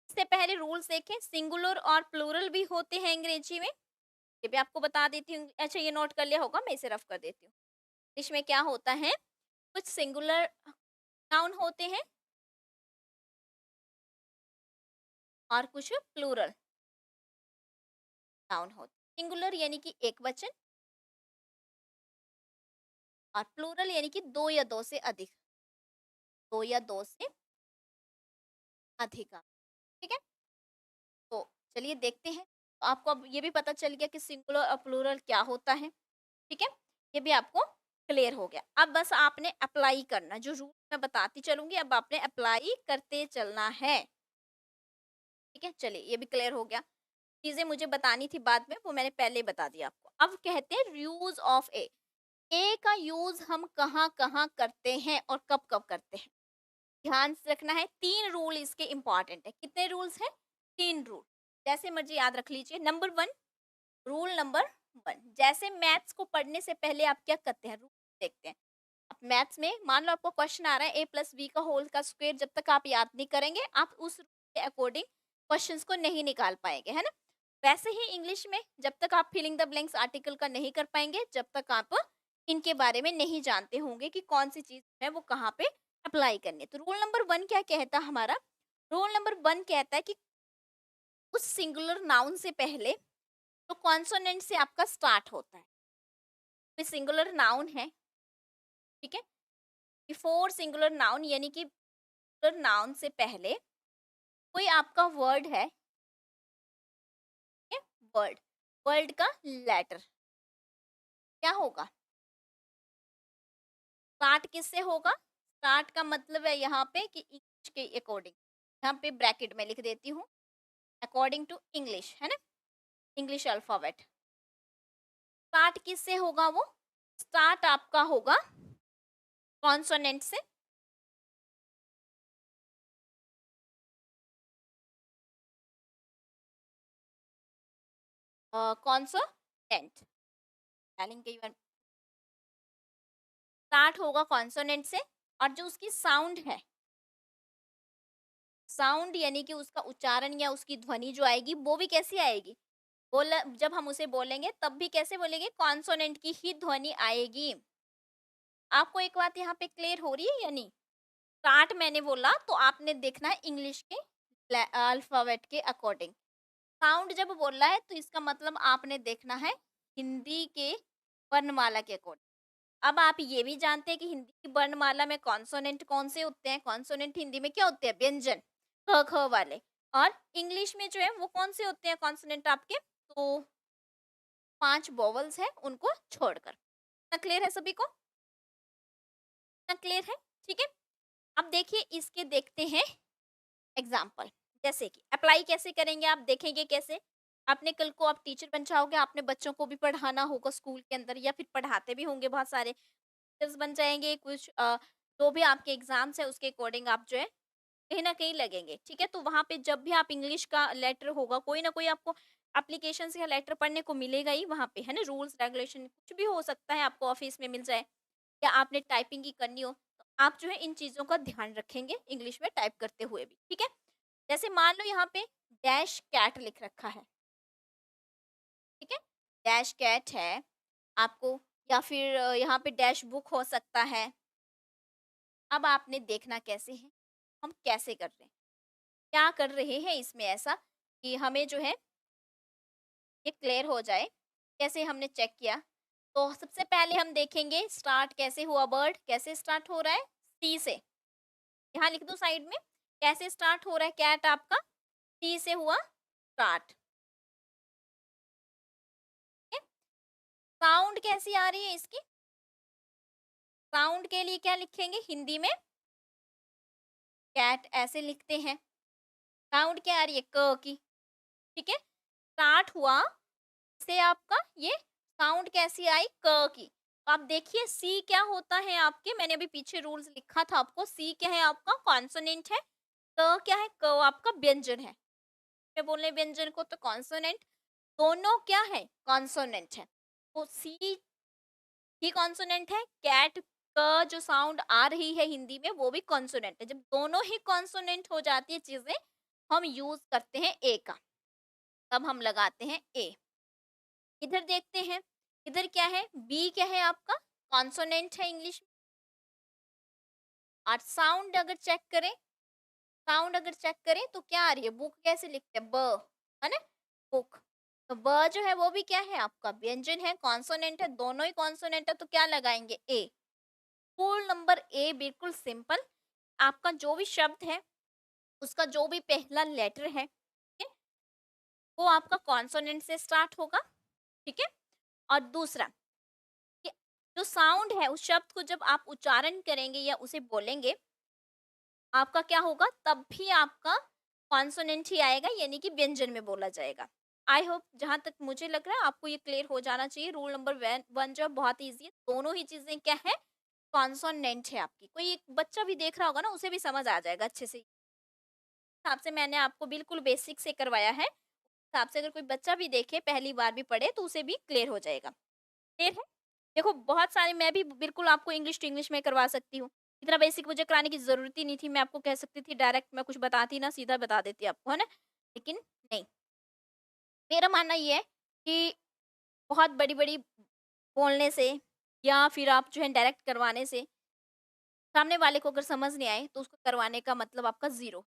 इससे पहले रूल्स देखें, सिंगुलर और प्लूरल भी होते हैं अंग्रेजी में, ये भी आपको बता देती हूँ। अच्छा, ये नोट कर लिया होगा, मैं इसे रफ कर देती हूँ। इसमें क्या होता है, कुछ सिंगुलर नाउन होते हैं और कुछ प्लूरल नाउन होते हैं। सिंगुलर यानी कि एक वचन, और प्लूरल यानी कि दो या दो से अधिक, दो या दो से अधिक। ठीक है? तो चलिए देखते हैं। तो आपको अब ये भी पता चल गया कि सिंगुलर और प्लूरल क्या होता है, ठीक है? ये भी आपको क्लियर हो गया। अब बस आपने अप्लाई करना, जो रूल मैं बताती चलूँगी अब आपने अप्लाई करते चलना है, ठीक है? चलिए ये भी क्लियर हो गया। चीज़ें मुझे बतानी थी बाद में, वो मैंने पहले ही बता दिया आपको। अब कहते हैं यूज़ ऑफ ए। ए का यूज़ हम कहाँ-कहाँ करते हैं और कब-कब करते हैं? ध्यान से रखना है, 3 रूल इसके इम्पोर्टेंट है। कितने रूल्स हैं? 3 रूल। जैसे मर्ज़ी याद रख लीजिए। नंबर 1, रूल नंबर 1, जैसे मैथ्स को पढ़ने से पहले आप क्या करते हैं? रूल देखते हैं। अब मैथ्स में मान लो आपको क्वेश्चन आ रहा है a+b का होल का स्क्वायर, जब तक आप याद नहीं करेंगे, आप उस रूल के अकॉर्डिंग क्वेश्चंस को नहीं निकाल पाएँगे, है ना? वैसे ही इंग्लिश में जब तक आप फिलिंग द ब्लैंक्स आर्टिकल का नहीं कर पाएँगे, जब तक आप इनके बारे में नहीं जानते होंगे कि कौन-सी चीज़ है वो कहाँ पे अप्लाई करनी है। तो रूल नंबर 1 क्या कहता है हमारा? रूल नंबर 1 कहता है कि उस सिंगुलर नाउन से पहले तो कॉन्सोनेंट से आपका स्टार्ट होता है। ये सिंगुलर नाउन है, ठीक है? बिफोर सिंगुलर नाउन यानी कि सिंगुलर नाउन से पहले कोई आपका वर्ड है, ठीक है? वर्ड, वर्ड का लेटर क्या होगा? स्टार्ट किससे होगा? स्टार्ट का मतलब है यहाँ पे कि इंग्लिश के अकॉर्डिंग, यहाँ पे ब्रैकेट में लिख देती हूँ, अकॉर्डिंग टू इंग्लिश, है ना? English alphabet. स्टार्ट किससे होगा वो? स्टार्ट आपका होगा कॉन्सोनेंट से। कॉन्सोनेंट, स्पेलिंग कई बार स्टार्ट होगा कॉन्सोनेंट से, और जो उसकी साउंड है, साउंड यानी कि उसका उच्चारण या उसकी ध्वनि जो आएगी वो भी कैसी आएगी? बोला जब हम उसे बोलेंगे तब भी कैसे बोलेंगे? कॉन्सोनेंट की ही ध्वनि आएगी। आपको एक बात यहाँ पे क्लियर हो रही है या नहीं? स्टार्ट मैंने बोला तो आपने देखना है इंग्लिश के अल्फाबेट के अकॉर्डिंग। साउंड जब बोल रहा है तो इसका मतलब आपने देखना है हिंदी के वर्णमाला के अकॉर्डिंग। अब आप ये भी जानते हैं कि हिंदी की वर्णमाला में कॉन्सोनेंट कौन से होते हैं? कॉन्सोनेंट हिंदी में क्या होते हैं? व्यंजन, क, ख वाले। और इंग्लिश में जो है वो कौन से होते हैं कॉन्सोनेंट आपके? तो 5 वोवेल्स हैं उनको छोड़कर। इतना क्लियर है सभी को? इतना क्लियर है? ठीक है? अब देखिए इसके देखते हैं एग्जाम्पल। जैसे कि अप्लाई कैसे करेंगे आप देखेंगे कैसे? आपने कल को आप टीचर बन जाओगे, आपने बच्चों को भी पढ़ाना होगा स्कूल के अंदर, या फिर पढ़ाते भी होंगे बहुत सारे। टीचर्स बन जाएँगे कुछ, जो भी आपके एग्ज़ाम्स है उसके अकॉर्डिंग आप जो है कहीं न कहीं लगेंगे, ठीक है? तो वहाँ पे जब भी आप इंग्लिश का लेटर होगा, कोई ना कोई आपको एप्लीकेशंस या लेटर पढ़ने को मिलेगा ही वहाँ पे, है ना? रूल्स रेगुलेशन कुछ भी हो सकता है, आपको ऑफ़िस में मिल जाए या आपने टाइपिंग ही करनी हो, तो आप जो है इन चीज़ों का ध्यान रखेंगे इंग्लिश में टाइप करते हुए भी, ठीक है? जैसे मान लो यहाँ पे डैश कैट लिख रखा है, ठीक है? डैश कैट है आपको, या फिर यहाँ पे डैश बुक हो सकता है। अब आपने देखना कैसे है, हम कैसे कर रहे हैं, क्या कर रहे हैं इसमें ऐसा कि हमें जो है ये क्लियर हो जाए। कैसे हमने चेक किया, तो सबसे पहले हम देखेंगे स्टार्ट कैसे हुआ, वर्ड कैसे स्टार्ट हो रहा है? सी से। यहाँ लिख दो साइड में, कैसे स्टार्ट हो रहा है कैट आपका? सी से हुआ स्टार्ट, ठीक है? साउंड कैसी आ रही है इसकी? साउंड के लिए क्या लिखेंगे हिंदी में? कैट ऐसे लिखते हैं। साउंड क्या आ रही है? क की, ठीक है? स्टार्ट हुआ से आपका ये साउंड कैसी आई? क की। तो आप देखिए सी क्या होता है आपके, मैंने अभी पीछे रूल्स लिखा था आपको। सी क्या है आपका? कॉन्सोनेंट है। क क्या है? क आपका व्यंजन है। मैं बोल रहे व्यंजन को तो कॉन्सोनेंट, दोनों क्या है? कॉन्सोनेंट है। तो सी ही कॉन्सोनेंट है, कैट का जो साउंड आ रही है हिंदी में वो भी कॉन्सोनेंट है। जब दोनों ही कॉन्सोनेंट हो जाती है चीजें, हम यूज करते हैं ए का, तब हम लगाते हैं ए। इधर देखते हैं, इधर क्या है? बी क्या है आपका? कॉन्सोनेंट है इंग्लिश में। और साउंड अगर चेक करें, साउंड अगर चेक करें तो क्या आ रही है? बुक कैसे लिखते हैं? ब, है ना? बुक। तो ब जो है वो भी क्या है आपका? व्यंजन है, कॉन्सोनेंट है, दोनों ही कॉन्सोनेंट है, तो क्या लगाएंगे? ए। रूल नंबर ए बिल्कुल सिंपल। आपका जो भी शब्द है उसका जो भी पहला लेटर है, ठीक है, वो आपका कॉन्सोनेंट से स्टार्ट होगा, ठीक है? और दूसरा कि जो साउंड है उस शब्द को जब आप उच्चारण करेंगे या उसे बोलेंगे, आपका क्या होगा तब भी आपका कॉन्सोनेंट ही आएगा, यानी कि व्यंजन में बोला जाएगा। आई होप जहाँ तक मुझे लग रहा है आपको ये क्लियर हो जाना चाहिए। रूल नंबर 1 जो है बहुत ईज़ी है, दोनों ही चीज़ें क्या है, कॉन्सोनेंट है आपकी। कोई एक बच्चा भी देख रहा होगा ना, उसे भी समझ आ जाएगा अच्छे से। हिसाब से मैंने आपको बिल्कुल बेसिक से करवाया है। हिसाब से अगर कोई बच्चा भी देखे, पहली बार भी पढ़े तो उसे भी क्लियर हो जाएगा। क्लियर है? देखो बहुत सारे मैं भी बिल्कुल आपको इंग्लिश टू इंग्लिश में करवा सकती हूँ। इतना बेसिक मुझे कराने की ज़रूरत ही नहीं थी। मैं आपको कह सकती थी डायरेक्ट मैं कुछ बताती ना, सीधा बता देती आपको, है ना? लेकिन नहीं, मेरा मानना ये है कि बहुत बड़ी-बड़ी बोलने से या फिर आप जो है डायरेक्ट करवाने से, सामने वाले को अगर समझ नहीं आए तो उसको करवाने का मतलब आपका ज़ीरो।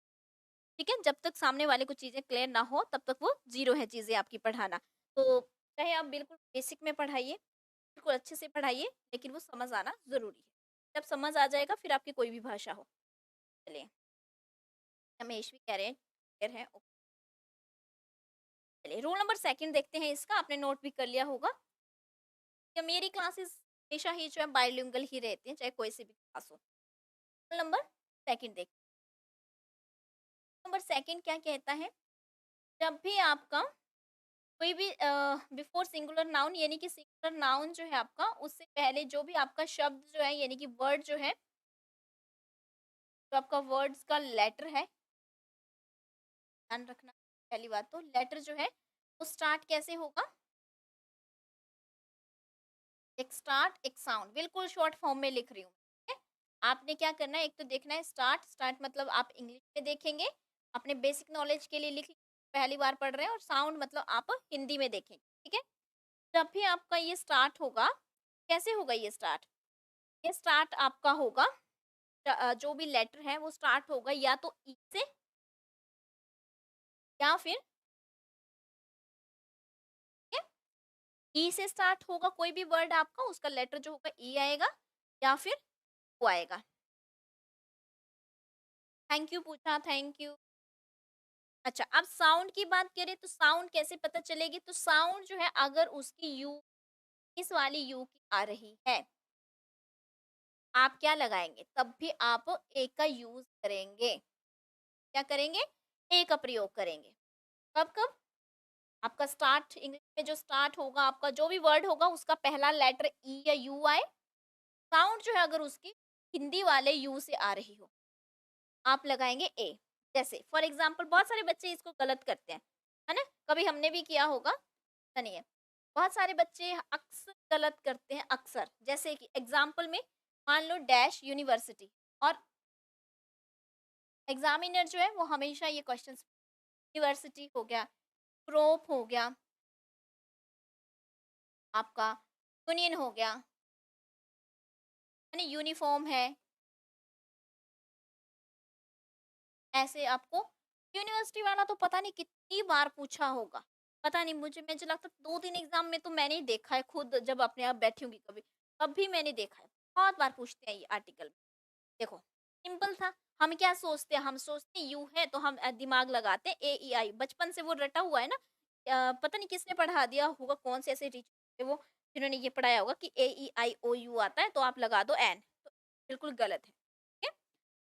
ठीक है? जब तक सामने वाले को चीज़ें क्लियर ना हो तब तक वो ज़ीरो है चीज़ें आपकी पढ़ाना। तो चाहे आप बिल्कुल बेसिक में पढ़ाइए, बिल्कुल अच्छे से पढ़ाइए, लेकिन वो समझ आना ज़रूरी है। जब समझ आ जाएगा फिर आपकी कोई भी भाषा हो। चलिए, रमेश भी कह रहे हैं क्लियर है। ओके, चलिए रूल नंबर 2 देखते हैं इसका, आपने नोट भी कर लिया होगा। कि मेरी क्लासेस हमेशा ही जो है बाइलिंगुअल ही रहती हैं, चाहे कोई सी भी क्लास हो। रूल नंबर 2 देखते हैं। नंबर 2 क्या कहता है? जब भी आपका कोई भी बिफोर सिंगुलर नाउन, यानी कि सिंगुलर नाउन जो है आपका, उससे पहले जो भी आपका शब्द जो है यानी कि वर्ड जो है, जो आपका वर्ड्स का लेटर है, ध्यान रखना। पहली बात तो लेटर जो है वो स्टार्ट कैसे होगा, एक स्टार्ट एक साउंड, बिल्कुल शॉर्ट फॉर्म में लिख रही हूँ, ठीक है? आपने क्या करना है, एक तो देखना है स्टार्ट, स्टार्ट मतलब आप इंग्लिश में देखेंगे, अपने बेसिक नॉलेज के लिए लिख, पहली बार पढ़ रहे हैं, और साउंड मतलब आप हिंदी में देखेंगे, ठीक है? जब भी आपका ये स्टार्ट होगा, कैसे होगा ये स्टार्ट? ये स्टार्ट आपका होगा जो भी लेटर है वो स्टार्ट होगा या तो ई से, या फिर ठीक है, ई से स्टार्ट होगा कोई भी वर्ड आपका, उसका लेटर जो होगा ई आएगा, या फिर ओ आएगा। थैंक यू पूछा, थैंक यू। अच्छा, अब साउंड की बात करें तो साउंड कैसे पता चलेगी? तो साउंड जो है अगर उसकी यू, इस वाली यू की आ रही है, आप क्या लगाएंगे? तब भी आप ए का यूज करेंगे। क्या करेंगे? ए का प्रयोग करेंगे। कब कब? आपका स्टार्ट इंग्लिश में जो स्टार्ट होगा, आपका जो भी वर्ड होगा उसका पहला लेटर ई या यू आए, साउंड जो है अगर उसकी हिंदी वाले यू से आ रही हो, आप लगाएंगे ए। जैसे फॉर एग्जाम्पल बहुत सारे बच्चे इसको गलत करते हैं, है ना? कभी हमने भी किया होगा, ऐसा नहीं है। बहुत सारे बच्चे अक्सर गलत करते हैं, अक्सर। जैसे कि एग्जाम्पल में मान लो डैश यूनिवर्सिटी, और एग्जामिनर जो है वो हमेशा ये क्वेश्चंस, यूनिवर्सिटी हो गया, क्रोप हो गया, आपका यूनियन हो गया, यानी यूनिफॉर्म है, ऐसे आपको यूनिवर्सिटी वाला तो पता नहीं कितनी बार पूछा होगा। पता नहीं, मुझे लगता है 2-3 एग्ज़ाम में तो मैंने ही देखा है खुद, जब अपने आप बैठी होंगी कभी, तब भी मैंने देखा है। बहुत बार पूछते हैं ये आर्टिकल। देखो, सिंपल था। हम क्या सोचते हैं? हम सोचते हैं यू है तो हम दिमाग लगाते हैं ए, ई, आई। बचपन से वो रटा हुआ है ना। पता नहीं किसने पढ़ा दिया होगा, कौन से ऐसे टीचर थे वो, जिन्होंने ये पढ़ाया होगा कि ए, ई, आई, ओ, यू आता है तो आप लगा दो एन। तो बिल्कुल गलत है। ठीक है?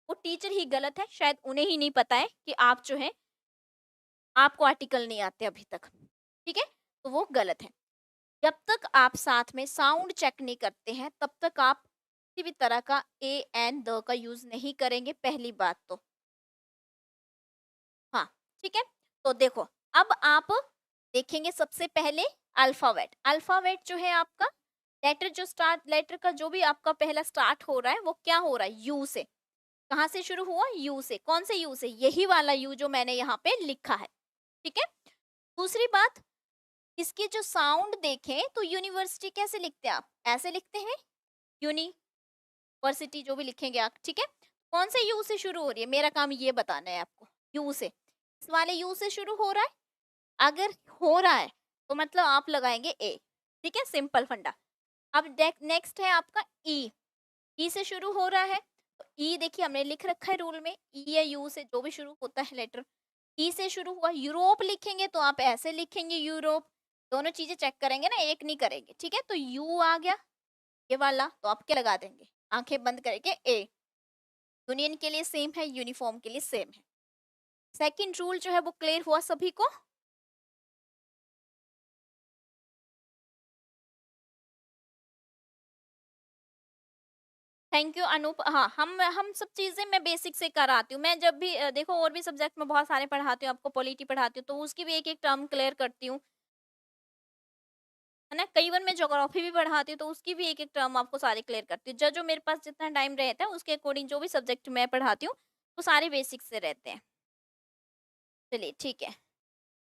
वो टीचर ही गलत है, शायद उन्हें ही नहीं पता है कि आप जो है, आपको आर्टिकल नहीं आते अभी तक। ठीक है? तो वो गलत है। जब तक आप साथ में साउंड चेक नहीं करते हैं, तब तक आप किसी भी तरह का ए, एन, द का यूज़ नहीं करेंगे, पहली बात तो। हाँ, ठीक है? तो देखो, अब आप देखेंगे सबसे पहले अल्फ़ाबेट। अल्फ़ाबेट जो है आपका, लेटर जो स्टार्ट, लेटर का जो भी आपका पहला स्टार्ट हो रहा है, वो क्या हो रहा है? यू से। कहाँ से शुरू हुआ? यू से। कौन से यू से? यही वाला यू जो मैंने यहाँ पे लिखा है। ठीक है? दूसरी बात, इसकी जो साउंड देखें तो यूनिवर्सिटी कैसे लिखते हैं आप? ऐसे लिखते हैं, यूनिवर्सिटी जो भी लिखेंगे आप, ठीक है? कौन से यू से शुरू हो रही है? मेरा काम ये बताना है आपको, यू से। इस वाले यू से शुरू हो रहा है? अगर हो रहा है, तो मतलब आप लगाएँगे ए, ठीक है? सिंपल फंडा। अब नेक्स्ट है आपका ई, ई से शुरू हो रहा है, तो ई देखिए हमने लिख रखा है रूल में, ई या यू से जो भी शुरू होता है लेटर, ई से शुरू हुआ, यूरोप लिखेंगे तो आप ऐसे लिखेंगे यूरोप, दोनों चीज़ें चेक करेंगे ना, एक नहीं करेंगे, ठीक है? तो यू आ गया ये वाला, तो आप क्या लगा देंगे? आँखें बंद करके ए, यूनियन के लिए सेम है, यूनिफ़ॉर्म के लिए सेम है। सेकंड रूल जो है वो क्लियर हुआ सभी को? Thank you Anoop. हाँ, हम सब चीज़ें मैं बेसिक से कराती हूँ। मैं जब भी देखो और भी सब्जेक्ट में बहुत सारे पढ़ाती हूँ, आपको पॉलिटी पढ़ाती हूँ, तो उसकी भी एक-एक टर्म क्लियर करती हूँ, है ना? कई बार मैं ज्योग्राफी भी पढ़ाती हूँ, तो उसकी भी एक-एक टर्म आपको सारी क्लियर करती हूँ। जो मेरे पास जितना टाइम रहता है, उसके अकॉर्डिंग जो भी सब्जेक्ट मैं पढ़ाती हूँ, वो सारे बेसिक से रहते हैं। चलिए ठीक है।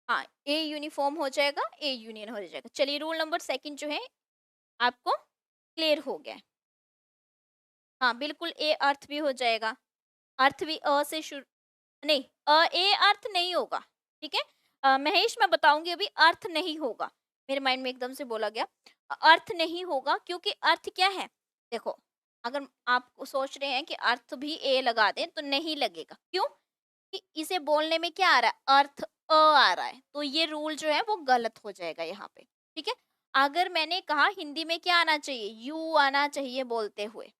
हाँ, ए यूनिफ़ॉर्म हो जाएगा, ए यूनियन हो जाएगा। चलिए रूल नंबर सेकंड जो है आपको क्लियर हो गया है। हाँ, बिल्कुल ए अर्थ भी हो जाएगा। अर्थ भी अ से शुरू नहीं, ए अर्थ नहीं होगा, ठीक है? महेश मैं बताऊँगी अभी, अर्थ नहीं होगा। मेरे माइंड में एकदम से बोला गया। अर्थ नहीं होगा क्योंकि अर्थ क्या है? देखो, अगर आप सोच रहे हैं कि अर्थ भी ए लगा दें तो नहीं लगेगा। क्यों? कि इसे बोलने में क्या आ रहा है? अर्थ आ रहा है। तो ये रूल जो है वो गलत हो जाएगा यहाँ पे, ठीक है? अगर मैंने कहा हिंदी में क्या आना चाहिए? यू आना चाहिए बोलते हुए।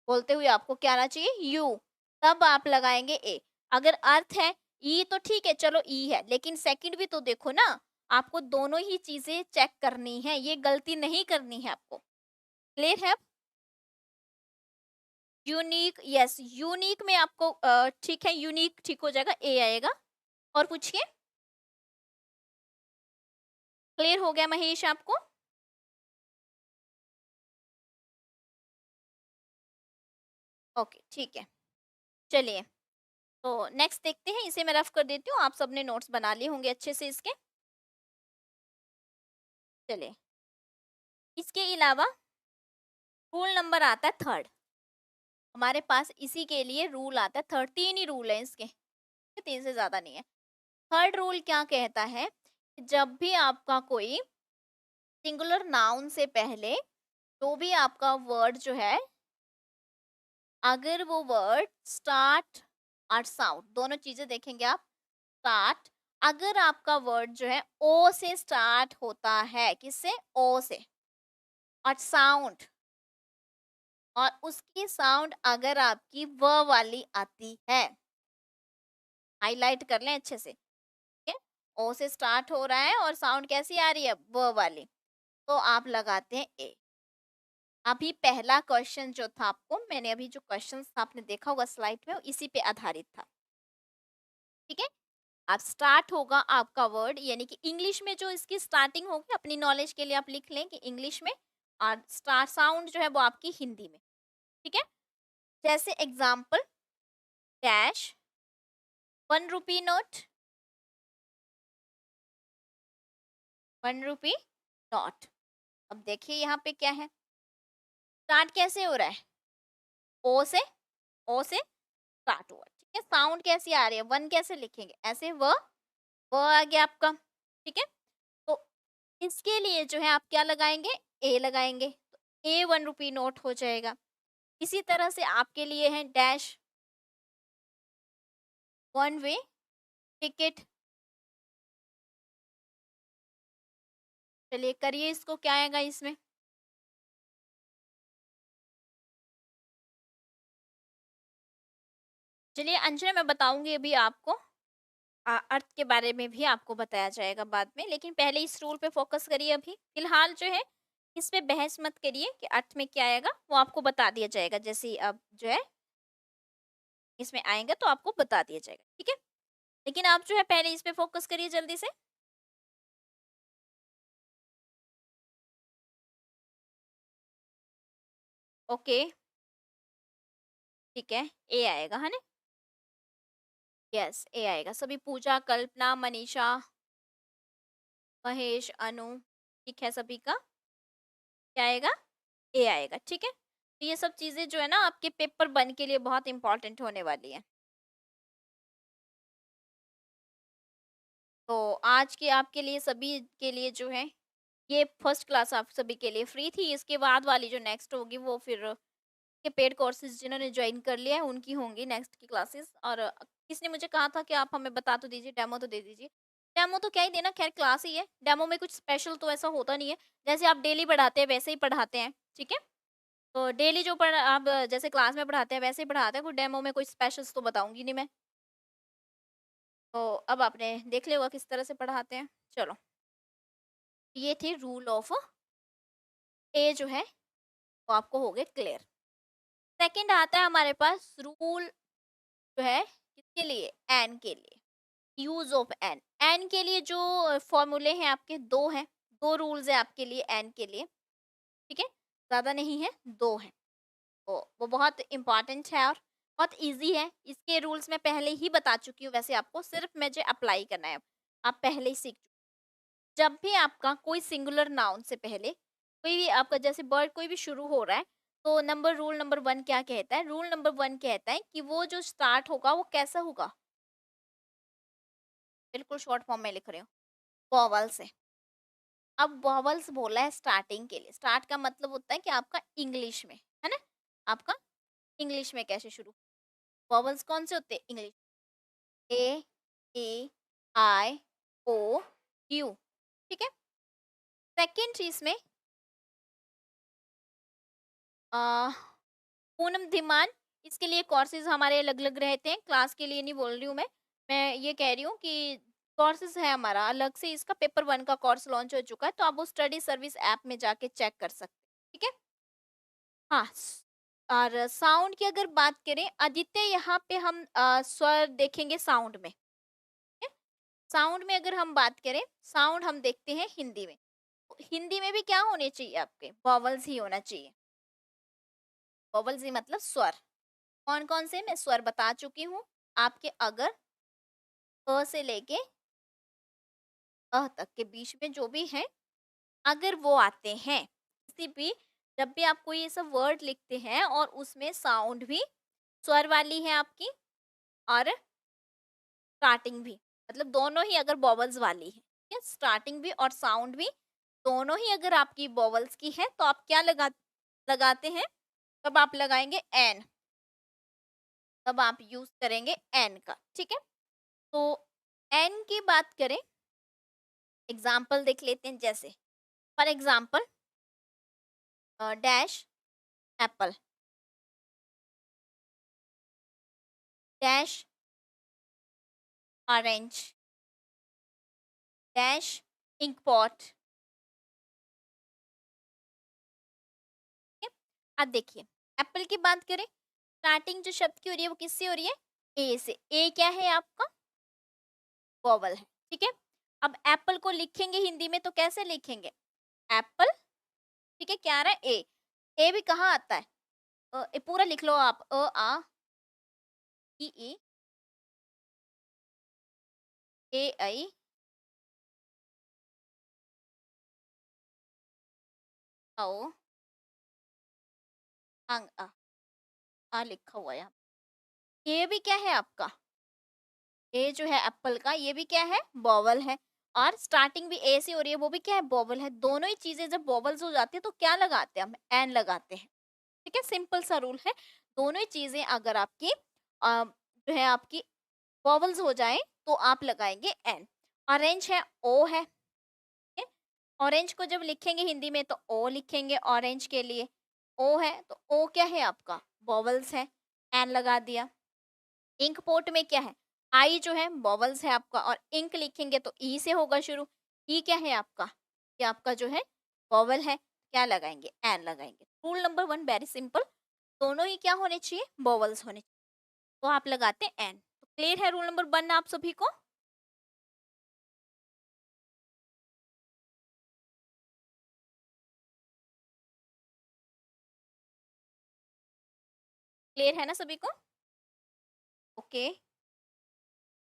बोलते हुए आपको क्या आना चाहिए? यू, तब आप लगाएँगे ए। अगर अर्थ है, ई तो ठीक है, चलो ई है, लेकिन सेकंड भी तो देखो ना, आपको दोनों ही चीज़ें चेक करनी है, ये गलती नहीं करनी है आपको। क्लियर है अब? यूनिक, यस, यूनिक में आपको ठीक है, यूनिक ठीक हो जाएगा, ए आएगा। और पूछिए, क्लियर हो गया महेश आपको? ओके, ठीक है। चलिए, तो नेक्स्ट देखते हैं, इसे मैं रफ कर देती हूँ, आप सबने नोट्स बना लिए होंगे अच्छे से इसके। चलिए, इसके अलावा रूल नंबर आता है थर्ड। हमारे पास इसी के लिए रूल आता है थर्ड, 3 ही रूल हैं इसके, 3 से ज़्यादा नहीं है। थर्ड रूल क्या कहता है, कि जब भी आपका कोई सिंगुलर नाउन से पहले जो भी आपका वर्ड जो है, अगर वो वर्ड स्टार्ट और साउंड दोनों चीज़ें देखेंगे आप, स्टार्ट, अगर आपका वर्ड जो है ओ से स्टार्ट होता है, किससे? ओ से, और साउंड, और उसकी साउंड अगर आपकी व वाली आती है, हाइलाइट कर लें अच्छे से, ठीक है? ओ से स्टार्ट हो रहा है और साउंड कैसी आ रही है? व वाली, तो आप लगाते हैं ए। अभी पहला क्वेश्चन जो था, आपको मैंने अभी जो क्वेश्चन था आपने देखा होगा स्लाइड में, वो इसी पे आधारित था, ठीक है? अब स्टार्ट होगा आपका वर्ड, यानी कि इंग्लिश में जो इसकी स्टार्टिंग होगी, अपनी नॉलेज के लिए आप लिख लें कि इंग्लिश में, और स्टार्ट साउंड जो है वो आपकी हिंदी में, ठीक है? जैसे example, dash, 1 rupee note, 1 rupee note. अब देखिए यहाँ पे क्या है, स्टार्ट कैसे हो रहा है? ओ से, ओ से स्टार्ट हुआ, ठीक है? साउंड कैसी आ रही है? वन कैसे लिखेंगे? ऐसे, व आ गया आपका, ठीक है? तो इसके लिए जो है आप क्या लगाएंगे? ए लगाएंगे, तो ए 1 रुपी नोट हो जाएगा। इसी तरह से आपके लिए है डैश, 1 वे टिकट। चलिए करिए इसको, क्या आएगा इसमें? चलिए अंजना, मैं बताऊंगी अभी आपको, अर्थ के बारे में भी आपको बताया जाएगा बाद में, लेकिन पहले इस रूल पे फोकस करिए अभी। फिलहाल जो है इस पे बहस मत करिए कि अर्थ में क्या आएगा, वो आपको बता दिया जाएगा, जैसे ही अब जो है इसमें आएगा तो आपको बता दिया जाएगा, ठीक है? लेकिन आप जो है पहले इस पे फोकस करिए जल्दी से। ओके, ठीक है, ए आएगा, है ना? यस, ए आएगा। सभी, पूजा, कल्पना, मनीषा, महेश, अनु, ठीक है सभी का क्या आएगा? ए आएगा, ठीक है? तो ये सब चीजें जो है ना आपके पेपर वन के लिए बहुत इंपॉर्टेंट होने वाली है। तो आज के आपके लिए सभी के लिए जो है ये फर्स्ट क्लास आप सभी के लिए फ्री थी। इसके बाद वाली जो नेक्स्ट होगी वो फिर के पेड कोर्सेज़ जिन्होंने जॉइन कर लिया है उनकी होंगी नेक्स्ट की क्लासेस। और किसी ने मुझे कहा था कि आप हमें बता तो दीजिए, डेमो तो दे दीजिए। डेमो तो क्या ही देना, ख़ैर क्लास ही है। डेमो में कुछ स्पेशल तो ऐसा होता नहीं है। जैसे आप डेली पढ़ाते हैं वैसे ही पढ़ाते हैं, ठीक है? तो डेली जो पढ़ आप जैसे क्लास में पढ़ाते हैं वैसे ही पढ़ाते हैं, कोई डेमो में कोई स्पेशल्स तो बताऊँगी नहीं मैं। तो अब आपने देख लिया होगा किस तरह से पढ़ाते हैं। चलो, ये थे रूल ऑफ ए जो है वो आपको हो गए क्लियर। सेकंड आता है हमारे पास रूल जो है किसके लिए? एन के लिए। Use of N. एन के लिए जो फॉर्मूले हैं आपके 2 हैं। 2 रूल्स हैं आपके लिए एन के लिए, ठीक है? ज़्यादा नहीं है, 2 हैं। तो वो बहुत इम्पोर्टेंट है और बहुत ईज़ी है। इसके रूल्स मैं पहले ही बता चुकी हूँ वैसे आपको, सिर्फ़ मुझे अप्लाई करना है अब। आप पहले ही सीख चुके। जब भी आपका कोई सिंगुलर नाउन से पहले कोई भी आपका जैसे वर्ड कोई भी शुरू हो रहा है, तो रूल नंबर 1 क्या कहता है? रूल नंबर 1 कहता है कि वो जो स्टार्ट होगा वो कैसा होगा? बिल्कुल शॉर्ट फॉर्म में लिख रही हूँ, वॉवल से। अब वॉवल्स बोला है स्टार्टिंग के लिए। स्टार्ट का मतलब होता है कि आपका इंग्लिश में, है ना? आपका इंग्लिश में कैसे शुरू? वॉवल्स कौन से होते हैं? English A, E, I, O, you, ठीक है? सेकंड चीज़ में अ, पूनम धीमान, इसके लिए कोर्सेज़ हमारे अलग-अलग रहते हैं, क्लास के लिए नहीं बोल रही हूँ मैं। मैं ये कह रही हूँ कि कोर्सेज़ है हमारा अलग से, इसका पेपर 1 का कोर्स लॉन्च हो चुका है, तो आप वो स्टडी सर्विस ऐप में जाके चेक कर सकते हैं, ठीक है? हाँ, और साउंड की अगर बात करें, आदित्य यहाँ पे हम स्वर देखेंगे साउंड में, ठीक है? साउंड में अगर हम बात करें, साउंड हम देखते हैं हिंदी में। तो हिंदी में भी क्या होने चाहिए आपके? वॉवल्स ही होना चाहिए। वॉवल्स ही मतलब स्वर। कौन-कौन से मैं स्वर बता चुकी हूँ। आपके अगर, अ से लेके तक के बीच में जो भी हैं, अगर वो आते हैं, किसी भी जब भी आप कोई ऐसा वर्ड लिखते हैं और उसमें साउंड भी स्वर वाली है आपकी और स्टार्टिंग भी, मतलब दोनों ही अगर वॉवल्स वाली है, ठीक है? स्टार्टिंग भी और साउंड भी दोनों ही अगर आपकी वॉवल्स की है, तो आप क्या लगाते हैं? तब आप लगाएँगे एन, तब आप यूज़ करेंगे एन का, ठीक है? तो एन की बात करें, एग्ज़ाम्पल देख लेते हैं जैसे for example dash apple, dash orange, dash ink pot, ठीक है? अब देखिए, एप्पल की बात करें, स्टार्टिंग जो शब्द की हो रही है वो किससे हो रही है? ए से। ए क्या है आपका? वॉवल है, ठीक है? अब एप्पल को लिखेंगे हिंदी में तो कैसे लिखेंगे? एप्पल, ठीक है? क्या आ रहा है? ए। ए भी कहाँ आता है? पूरा लिख लो आप, आ, ई, ए, ऐ, औ, अंग, आ लिखा हुआ है यहाँ। ये भी क्या है आपका? ए जो है एप्पल का, ये भी क्या है? वॉवल है। और स्टार्टिंग भी ए से हो रही है, वो भी क्या है? वॉवल है। दोनों ही चीजें जब वॉवल्स हो जाती है तो क्या लगाते हैं हम? एन लगाते हैं, ठीक है? सिंपल सा रूल है। दोनों ही चीजें अगर आपकी जो है आपकी वॉवल्स हो जाए तो आप लगाएंगे एन। ऑरेंज है, ओ है, ठीक है? ऑरेंज को जब लिखेंगे हिंदी में तो ओ लिखेंगे ऑरेंज के लिए। ओ है तो ओ क्या है आपका? वॉवल्स है, एन लगा दिया। इंक पोर्ट में क्या है? आई जो है वॉवल्स है आपका, और इंक लिखेंगे तो ई से होगा शुरू। ई क्या है आपका? ये आपका जो है वॉवल है, क्या लगाएंगे? एन लगाएंगे। रूल नंबर 1 वेरी सिंपल, दोनों ही क्या होने चाहिए? वॉवल्स होने चाहिए, तो आप लगाते हैं एन। तो क्लियर है रूल नंबर 1 आप सभी को? क्लियर है ना सभी को? ओके,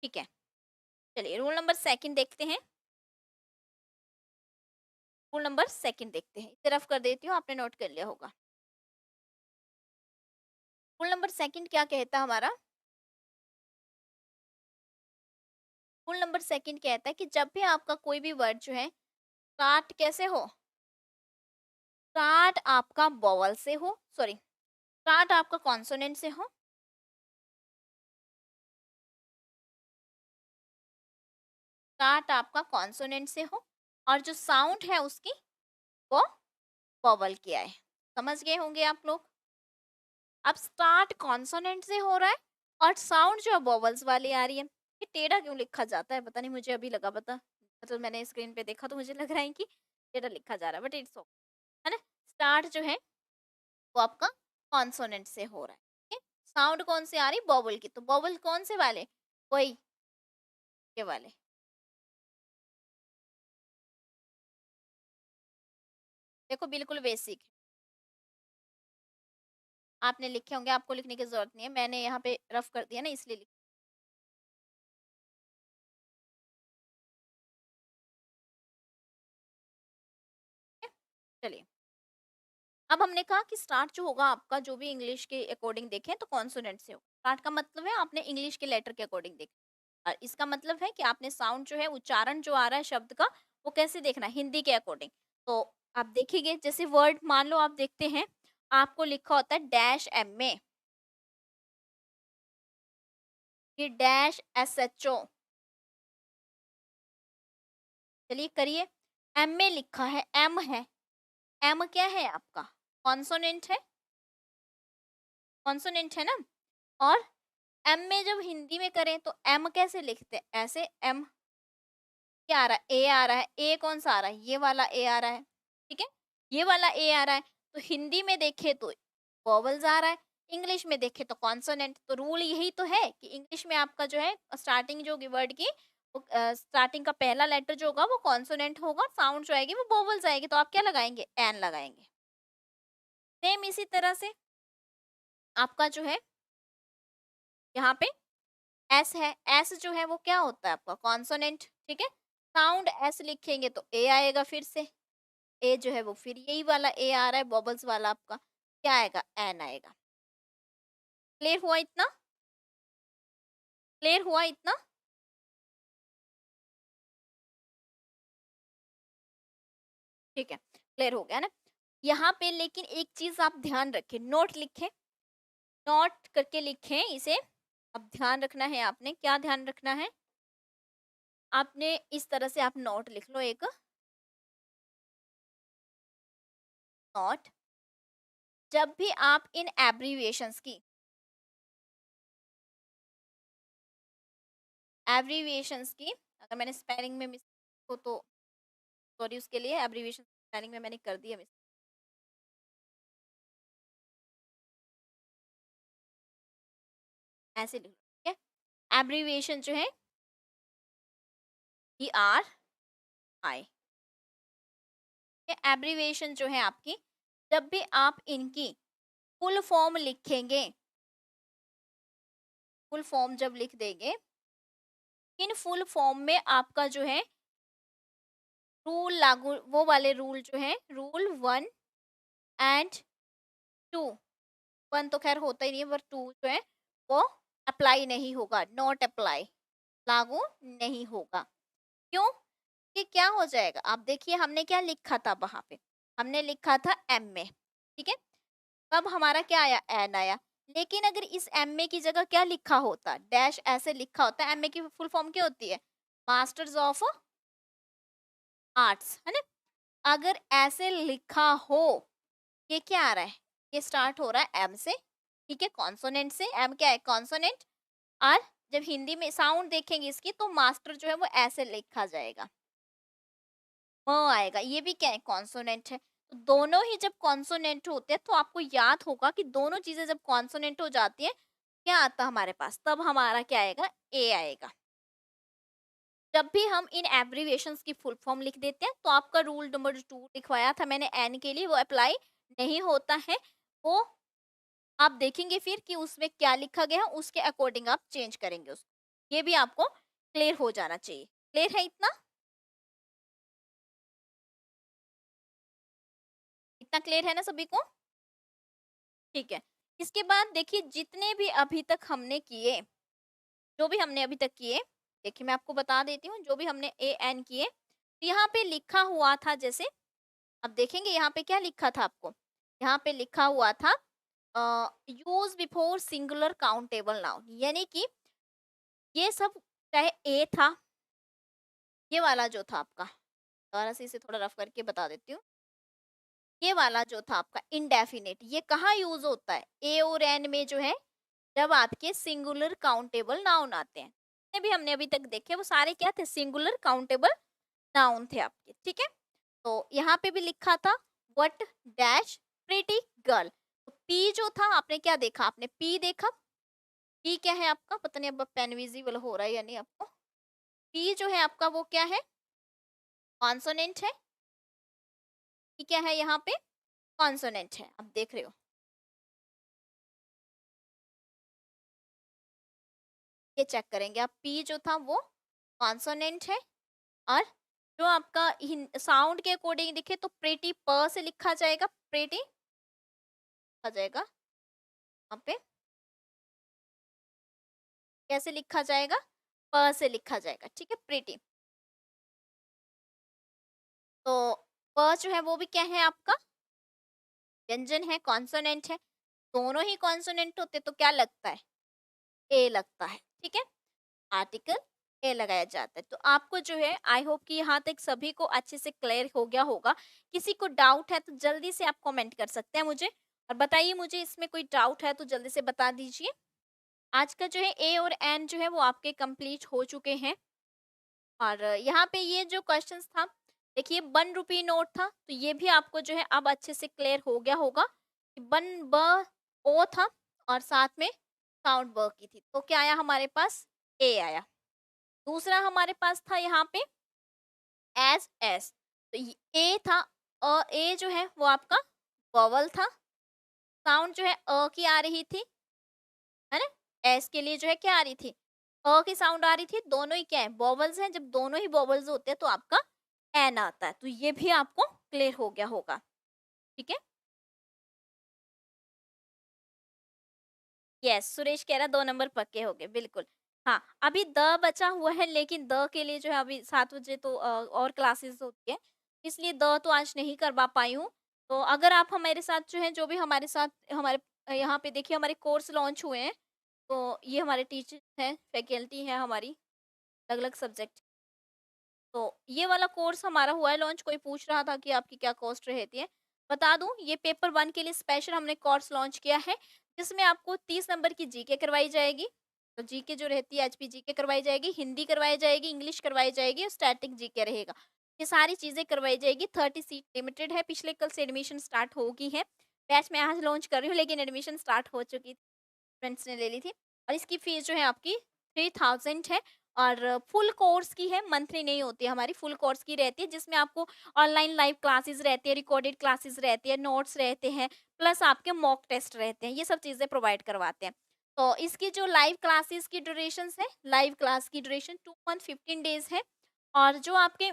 ठीक है। चलिए रूल नंबर 2 देखते हैं। रूल नंबर 2 देखते हैं, इसे रफ कर देती हूँ, आपने नोट कर लिया होगा। रूल नंबर 2 क्या कहता है हमारा? रूल नंबर 2 कहता है कि जब भी आपका कोई भी वर्ड जो है स्टार्ट कैसे हो? स्टार्ट आपका वॉवल से हो, सॉरी, स्टार्ट आपका कॉन्सोनेंट से हो, स्टार्ट आपका कॉन्सोनेंट से हो और जो साउंड है उसकी वो वॉवल की आए। समझ गए होंगे आप लोग। अब स्टार्ट कॉन्सोनेंट से हो रहा है और साउंड जो है वॉवल्स वाली आ रही है। ये टेढ़ा क्यों लिखा जाता है पता नहीं, मुझे अभी लगा पता, मतलब मैंने स्क्रीन पे देखा तो मुझे लग रहा है कि टेढ़ा लिखा जा रहा है, बट इट्स ओके, है ना। स्टार्ट जो है वो आपका कॉन्सोनेंट से हो रहा है, ठीक है। साउंड कौन सी आ रही, बॉबल की, तो बॉबल कौन से वाले, वही के वाले। देखो बिल्कुल बेसिक आपने लिखे होंगे, आपको लिखने की जरूरत नहीं है, मैंने यहाँ पे रफ कर दिया ना इसलिए लिखे। चलिए, अब हमने कहा कि स्टार्ट जो होगा आपका, जो भी इंग्लिश के अकॉर्डिंग देखें तो कॉन्सोनेंट से हो। स्टार्ट का मतलब है आपने इंग्लिश के लेटर के अकॉर्डिंग देखा, और इसका मतलब है कि आपने साउंड जो है, उच्चारण जो आ रहा है शब्द का, वो कैसे देखना है, हिंदी के अकॉर्डिंग। तो आप देखेंगे, जैसे वर्ड मान लो आप देखते हैं, आपको लिखा होता है डैश एम ए, फिर डैश एस एच ओ। चलिए करिए, एम में लिखा है, एम है, एम क्या है आपका, कॉन्सोनेंट है, कॉन्सोनेंट है ना। और एम में जब हिंदी में करें तो एम कैसे लिखते हैं, ऐसे एम, क्या आ रहा है, ए आ रहा है, ए कौन सा आ रहा है, ये वाला ए आ रहा है, ठीक है, ये वाला ए आ रहा है। तो हिंदी में देखे तो वॉवल्स आ रहा है, इंग्लिश में देखे तो कॉन्सोनेंट। तो रूल यही तो है कि इंग्लिश में आपका जो है स्टार्टिंग जो वर्ड की, स्टार्टिंग का पहला लेटर जो होगा वो कॉन्सोनेंट होगा, साउंड जो आएगी वो वोवल्स आएगी, तो आप क्या लगाएंगे, एन लगाएंगे। सेम इसी तरह से आपका जो है यहाँ पे एस है, एस जो है वो क्या होता है आपका कॉन्सोनेंट, ठीक है। साउंड एस लिखेंगे तो ए आएगा, फिर से ए जो है वो फिर यही वाला ए आ रहा है, बबल्स वाला आपका क्या आएगा, एन आएगा। क्लियर हुआ इतना, क्लियर हुआ इतना। ठीक है, क्लियर हो गया ना। यहाँ पे लेकिन एक चीज आप ध्यान रखें, नोट लिखें, नोट करके लिखें इसे। अब ध्यान रखना है, आपने क्या ध्यान रखना है, आपने इस तरह से आप नोट लिख लो, एक नोट। जब भी आप इन एब्रीविएशंस की, एब्रीविएशंस की अगर मैंने स्पेलिंग में मिस्टेक हो तो सॉरी उसके लिए, एब्रीविएशन स्पेलिंग में मैंने कर दिया मिस्टेक, ऐसे लिख लो, ठीक है। एब्रीविएशन जो है ई आर आई, एब्रीविएशन जो है आपकी, जब भी आप इनकी फुल फॉर्म लिखेंगे, फुल फॉर्म जब लिख देंगे, इन फुल फॉर्म में आपका जो है रूल लागू, वो वाले रूल जो है, रूल 1 एंड 2, 1 तो खैर होता ही नहीं है, पर 2 जो है वो अप्लाई नहीं होगा, नॉट अप्लाई, लागू नहीं होगा। क्यों, कि क्या हो जाएगा, आप देखिए हमने क्या लिखा था वहां पे, हमने लिखा था एम में, ठीक है। तब हमारा क्या आया, एन आया। लेकिन अगर इस एम ए की जगह क्या लिखा होता, डैश ऐसे लिखा होता, एम ए की फुल फॉर्म क्या होती है, मास्टर्स ऑफ आर्ट्स, है ना। अगर ऐसे लिखा हो, ये क्या आ रहा है, ये स्टार्ट हो रहा है एम से, ठीक है, कॉन्सोनेंट से, एम क्या है कॉन्सोनेंट। और जब हिंदी में साउंड देखेंगे इसकी तो मास्टर जो है वो ऐसे लिखा जाएगा, म आएगा, ये भी क्या है कॉन्सोनेंट है। तो दोनों ही जब कॉन्सोनेंट होते हैं तो आपको याद होगा कि दोनों चीजें जब कॉन्सोनेंट हो जाती है, क्या आता है हमारे पास, तब हमारा क्या आएगा, ए आएगा। जब भी हम इन एब्रीविएशंस की फुल फॉर्म लिख देते हैं तो आपका रूल नंबर 2 लिखवाया था मैंने एन के लिए, वो अप्लाई नहीं होता है। वो आप देखेंगे फिर कि उसमें क्या लिखा गया है, उसके अकॉर्डिंग आप चेंज करेंगे उसको। ये भी आपको क्लियर हो जाना चाहिए। क्लियर है इतना, इतना क्लियर है ना सभी को। ठीक है, इसके बाद देखिए जितने भी अभी तक हमने किए, जो भी हमने अभी तक किए, देखिए मैं आपको बता देती हूँ, जो भी हमने ए एन किए, तो यहाँ पे लिखा हुआ था, जैसे अब देखेंगे यहाँ पे क्या लिखा था आपको, यहाँ पे लिखा हुआ था use before singular countable noun, यानी कि ये सब चाहे ए था, ये वाला जो था आपका, दोबारा से इसे थोड़ा रफ करके बता देती हूँ। ये वाला जो था आपका इंडेफिनिट, ये कहाँ यूज होता है? ए और एन में जो है, जब आपके सिंगुलर काउंटेबल नाउन आते हैं। जितने भी हमने अभी तक देखे वो सारे क्या थे? सिंगुलर काउंटेबल नाउन थे आपके, ठीक है। तो यहाँ पे भी लिखा था व्हाट डैश प्रीटी गर्ल। तो पी जो था, आपने क्या देखा? आपने पी देखा। पी क्या है आपका? पता नहीं अब पेन विजिबल हो रहा है या नहीं आपको। पी जो है आपका वो क्या है? कॉन्सोनेंट है। पी क्या है यहाँ पे? कॉन्सोनेंट है, आप देख रहे हो। ये चेक करेंगे आप, पी जो था वो कॉन्सोनेंट है। और जो आपका साउंड के अकॉर्डिंग दिखे तो प्रेटी प से लिखा जाएगा, प्रेटी लिखा जाएगा यहाँ पे। कैसे लिखा जाएगा? प से लिखा जाएगा, ठीक है, प्रेटी। तो प जो है वो भी क्या है आपका? व्यंजन है, कॉन्सोनेंट है। दोनों ही कॉन्सोनेंट होते तो क्या लगता है? ए लगता है, ठीक है। आर्टिकल ए लगाया जाता है। तो आपको जो है, आई होप कि यहाँ तक सभी को अच्छे से क्लियर हो गया होगा। किसी को डाउट है तो जल्दी से आप कमेंट कर सकते हैं मुझे, और बताइए मुझे इसमें कोई डाउट है तो जल्दी से बता दीजिए। आज का जो है ए और एन जो है वो आपके कंप्लीट हो चुके हैं। और यहाँ पे ये जो क्वेश्चंस था, देखिए 1 रुपी नोट था, तो ये भी आपको जो है अब अच्छे से क्लियर हो गया होगा कि बन ब ओ था, और साथ में साउंड ब की थी, तो क्या आया हमारे पास? ए आया। दूसरा हमारे पास था यहाँ पे एस एस, तो ए था, ए जो है वो आपका वॉवल था। साउंड जो है की आ रही थी, है ना। एस के लिए जो है क्या आ रही थी? की साउंड आ रही थी। दोनों ही क्या है? वॉवल्स हैं। जब दोनों ही वॉवल्स होते हैं तो आपका एन आता है। तो ये भी आपको क्लियर हो गया होगा, ठीक है। यस, सुरेश कह रहा 2 नंबर पक्के हो गए, बिल्कुल। हाँ, अभी द बचा हुआ है, लेकिन द के लिए जो है अभी 7 बजे तो और क्लासेस होती है, इसलिए द तो आज नहीं करवा पाई हूँ। तो अगर आप हमारे साथ जो है, जो भी हमारे साथ हमारे यहाँ पे देखिए हमारे कोर्स लॉन्च हुए हैं, तो ये हमारे टीचर्स हैं, फैकल्टी है हमारी, अलग-अलग सब्जेक्ट। तो ये वाला कोर्स हमारा हुआ है लॉन्च। कोई पूछ रहा था कि आपकी क्या कॉस्ट रहती है, बता दूं, ये पेपर 1 के लिए स्पेशल हमने कोर्स लॉन्च किया है, जिसमें आपको 30 नंबर की जीके करवाई जाएगी। तो जीके जो रहती है, एचपी जीके करवाई जाएगी, हिंदी करवाई जाएगी, इंग्लिश करवाई जाएगी, और स्टैटिक जीके रहेगा। ये सारी चीजें करवाई जाएगी। 30 सीट लिमिटेड है। पिछले कल से एडमिशन स्टार्ट हो गई है। बैच मैं आज लॉन्च कर रही हूँ, लेकिन एडमिशन स्टार्ट हो चुकी, फ्रेंड्स ने ले ली थी। और इसकी फीस जो है आपकी 3000 है, और फुल कोर्स की है, मंथली नहीं होती है हमारी, फुल कोर्स की रहती है, जिसमें आपको ऑनलाइन लाइव क्लासेस रहती है, रिकॉर्डेड क्लासेस रहती है, नोट्स रहते हैं, प्लस आपके मॉक टेस्ट रहते हैं, ये सब चीज़ें प्रोवाइड करवाते हैं। तो इसकी जो लाइव क्लासेस की ड्यूरेशंस है, लाइव क्लास की ड्यूरेशन 2 मंथ 15 डेज है। और जो आपके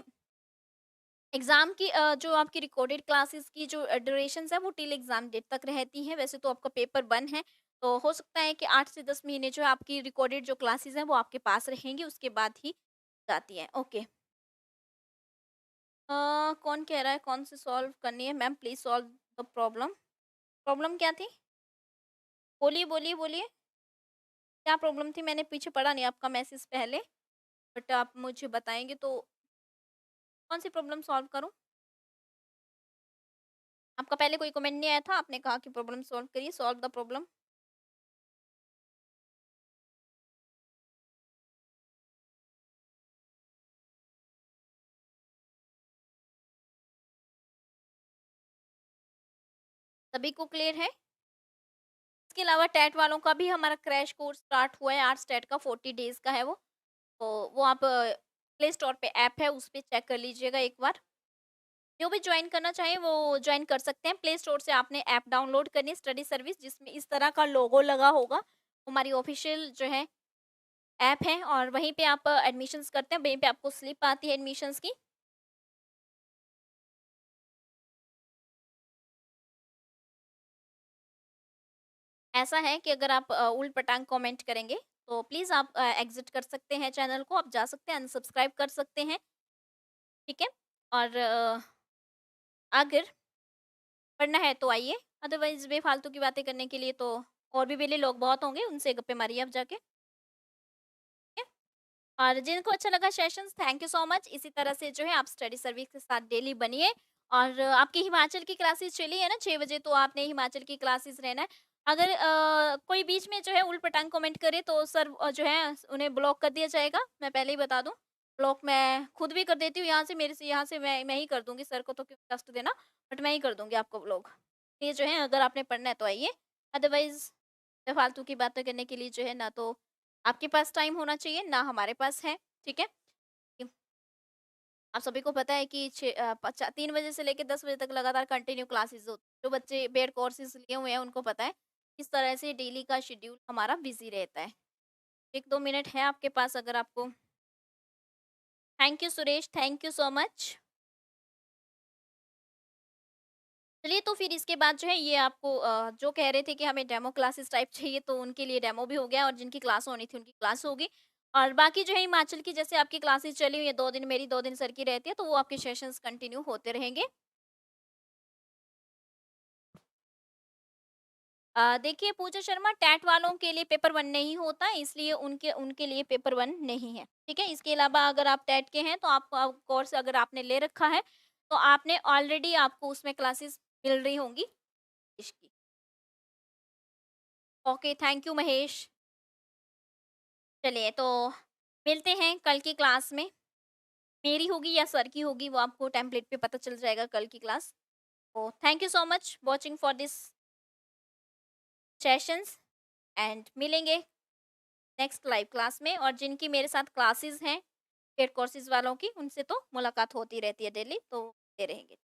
एग्ज़ाम की जो आपकी रिकॉर्डेड क्लासेस की जो ड्यूरेशंस है वो टिल एग्ज़ाम डेट तक रहती हैं। वैसे तो आपका पेपर 1 है, तो हो सकता है कि 8 से 10 महीने जो है आपकी रिकॉर्डेड जो क्लासेस हैं वो आपके पास रहेंगी, उसके बाद ही जाती हैं। ओके। कौन कह रहा है कौन सी सॉल्व करनी है? Ma'am please solve the problem. Problem क्या थी? बोलिए, बोलिए, बोलिए। क्या प्रॉब्लम थी? मैंने पीछे पढ़ा नहीं आपका मैसेज पहले, बट आप मुझे बताएँगे तो कौन सी प्रॉब्लम सॉल्व करूँ? आपका पहले कोई कमेंट नहीं आया था, आपने कहा कि प्रॉब्लम सॉल्व करिए, सॉल्व द प्रॉब्लम। सभी को क्लियर है? इसके अलावा टेट वालों का भी हमारा क्रैश कोर्स स्टार्ट हुआ है। आर्ट्स टेट का 40 डेज़ का है वो। तो वो आप प्ले स्टोर पे ऐप है, उस पे चेक कर लीजिएगा एक बार। जो भी जॉइन करना चाहें वो जॉइन कर सकते हैं। प्ले स्टोर से आपने ऐप डाउनलोड करनी है, स्टडी सर्विस, जिसमें इस तरह का लोगो लगा होगा। हमारी ऑफिशियल जो है ऐप है, और वहीं पे आप एडमिशन्स करते हैं, वहीं पे आपको स्लिप आती है एडमिशन्स की। ऐसा है कि अगर आप ऊट-पटांग कमेंट करेंगे, तो प्लीज़ आप एग्ज़िट कर सकते हैं चैनल को, आप जा सकते हैं, अनसब्सक्राइब कर सकते हैं, ठीक है? और अगर पढ़ना है तो आइए, अदरवाइज़ बेफ़ालतू की बातें करने के लिए तो और भी बेले लोग बहुत होंगे, उनसे गप्पे मारिए आप जाके। ठीक है? और जिनको अच्छा लगा sessions, thank you so much. इसी तरह से जो है आप स्टडी सर्विस के साथ डेली बनिए। और आपकी हिमाचल की क्लासेस चली है ना 6 बजे, तो आपने हिमाचल की क्लासेस रहना है। अगर कोई बीच में जो है ऊट-पटांग कमेंट करे तो सर जो है उन्हें ब्लॉक कर दिया जाएगा, मैं पहले ही बता दूँ। ब्लॉक मैं खुद भी कर देती हूँ, यहाँ से मेरे से यहाँ से मैं ही कर दूँगी, सर को तो क्यों कष्ट देना, बट मैं ही कर दूँगी आपको ब्लॉक। ये जो है अगर आपने पढ़ना है तो आइए, अदरवाइज़ फालतू की बातें करने के लिए जो है ना तो आपके पास टाइम होना चाहिए, ना हमारे पास है, ठीक है? कि आप सभी को पता है कि 3 बजे से लेके 10 बजे तक लगातार कंटिन्यू क्लासेस होती हैं। जो बच्चे पेड कोर्सेज़ लिए हुए हैं उनको पता है, किस तरह से डेली का शेड्यूल हमारा बिज़ी रहता है। 1-2 मिनट है आपके पास अगर आपको। Thank you Suresh, thank you so much. चलिए तो फिर इसके बाद जो है ये आपको जो कह रहे थे कि हमें डेमो क्लासेस टाइप चाहिए, तो उनके लिए डेमो भी हो गया और जिनकी क्लास होनी थी उनकी क्लास होगी। और बाकी जो है हिमाचल की जैसे आपकी क्लासेस चली हुई है, 2 दिन मेरी 2 दिन सर की रहती है, तो वो आपके सेशंस कंटिन्यू होते रहेंगे। देखिए पूजा शर्मा, टैट वालों के लिए पेपर 1 नहीं होता, इसलिए उनके उनके लिए पेपर 1 नहीं है, ठीक है? इसके अलावा अगर आप टैट के हैं तो आपका कोर्स अगर आपने ले रखा है, तो आपने ऑलरेडी आपको उसमें क्लासेस मिल रही होंगी इसकी। Okay, thank you Mahesh. चलिए तो मिलते हैं कल की क्लास में। मेरी होगी या सर की होगी वो आपको टेम्पलेट पे पता चल जाएगा कल की क्लास। तो thank you so much watching for this sessions and मिलेंगे नेक्स्ट लाइव क्लास में। और जिनकी मेरे साथ क्लासेस हैं पेड कोर्सेज वालों की, उनसे तो मुलाकात होती रहती है डेली, तो दे रहेंगे।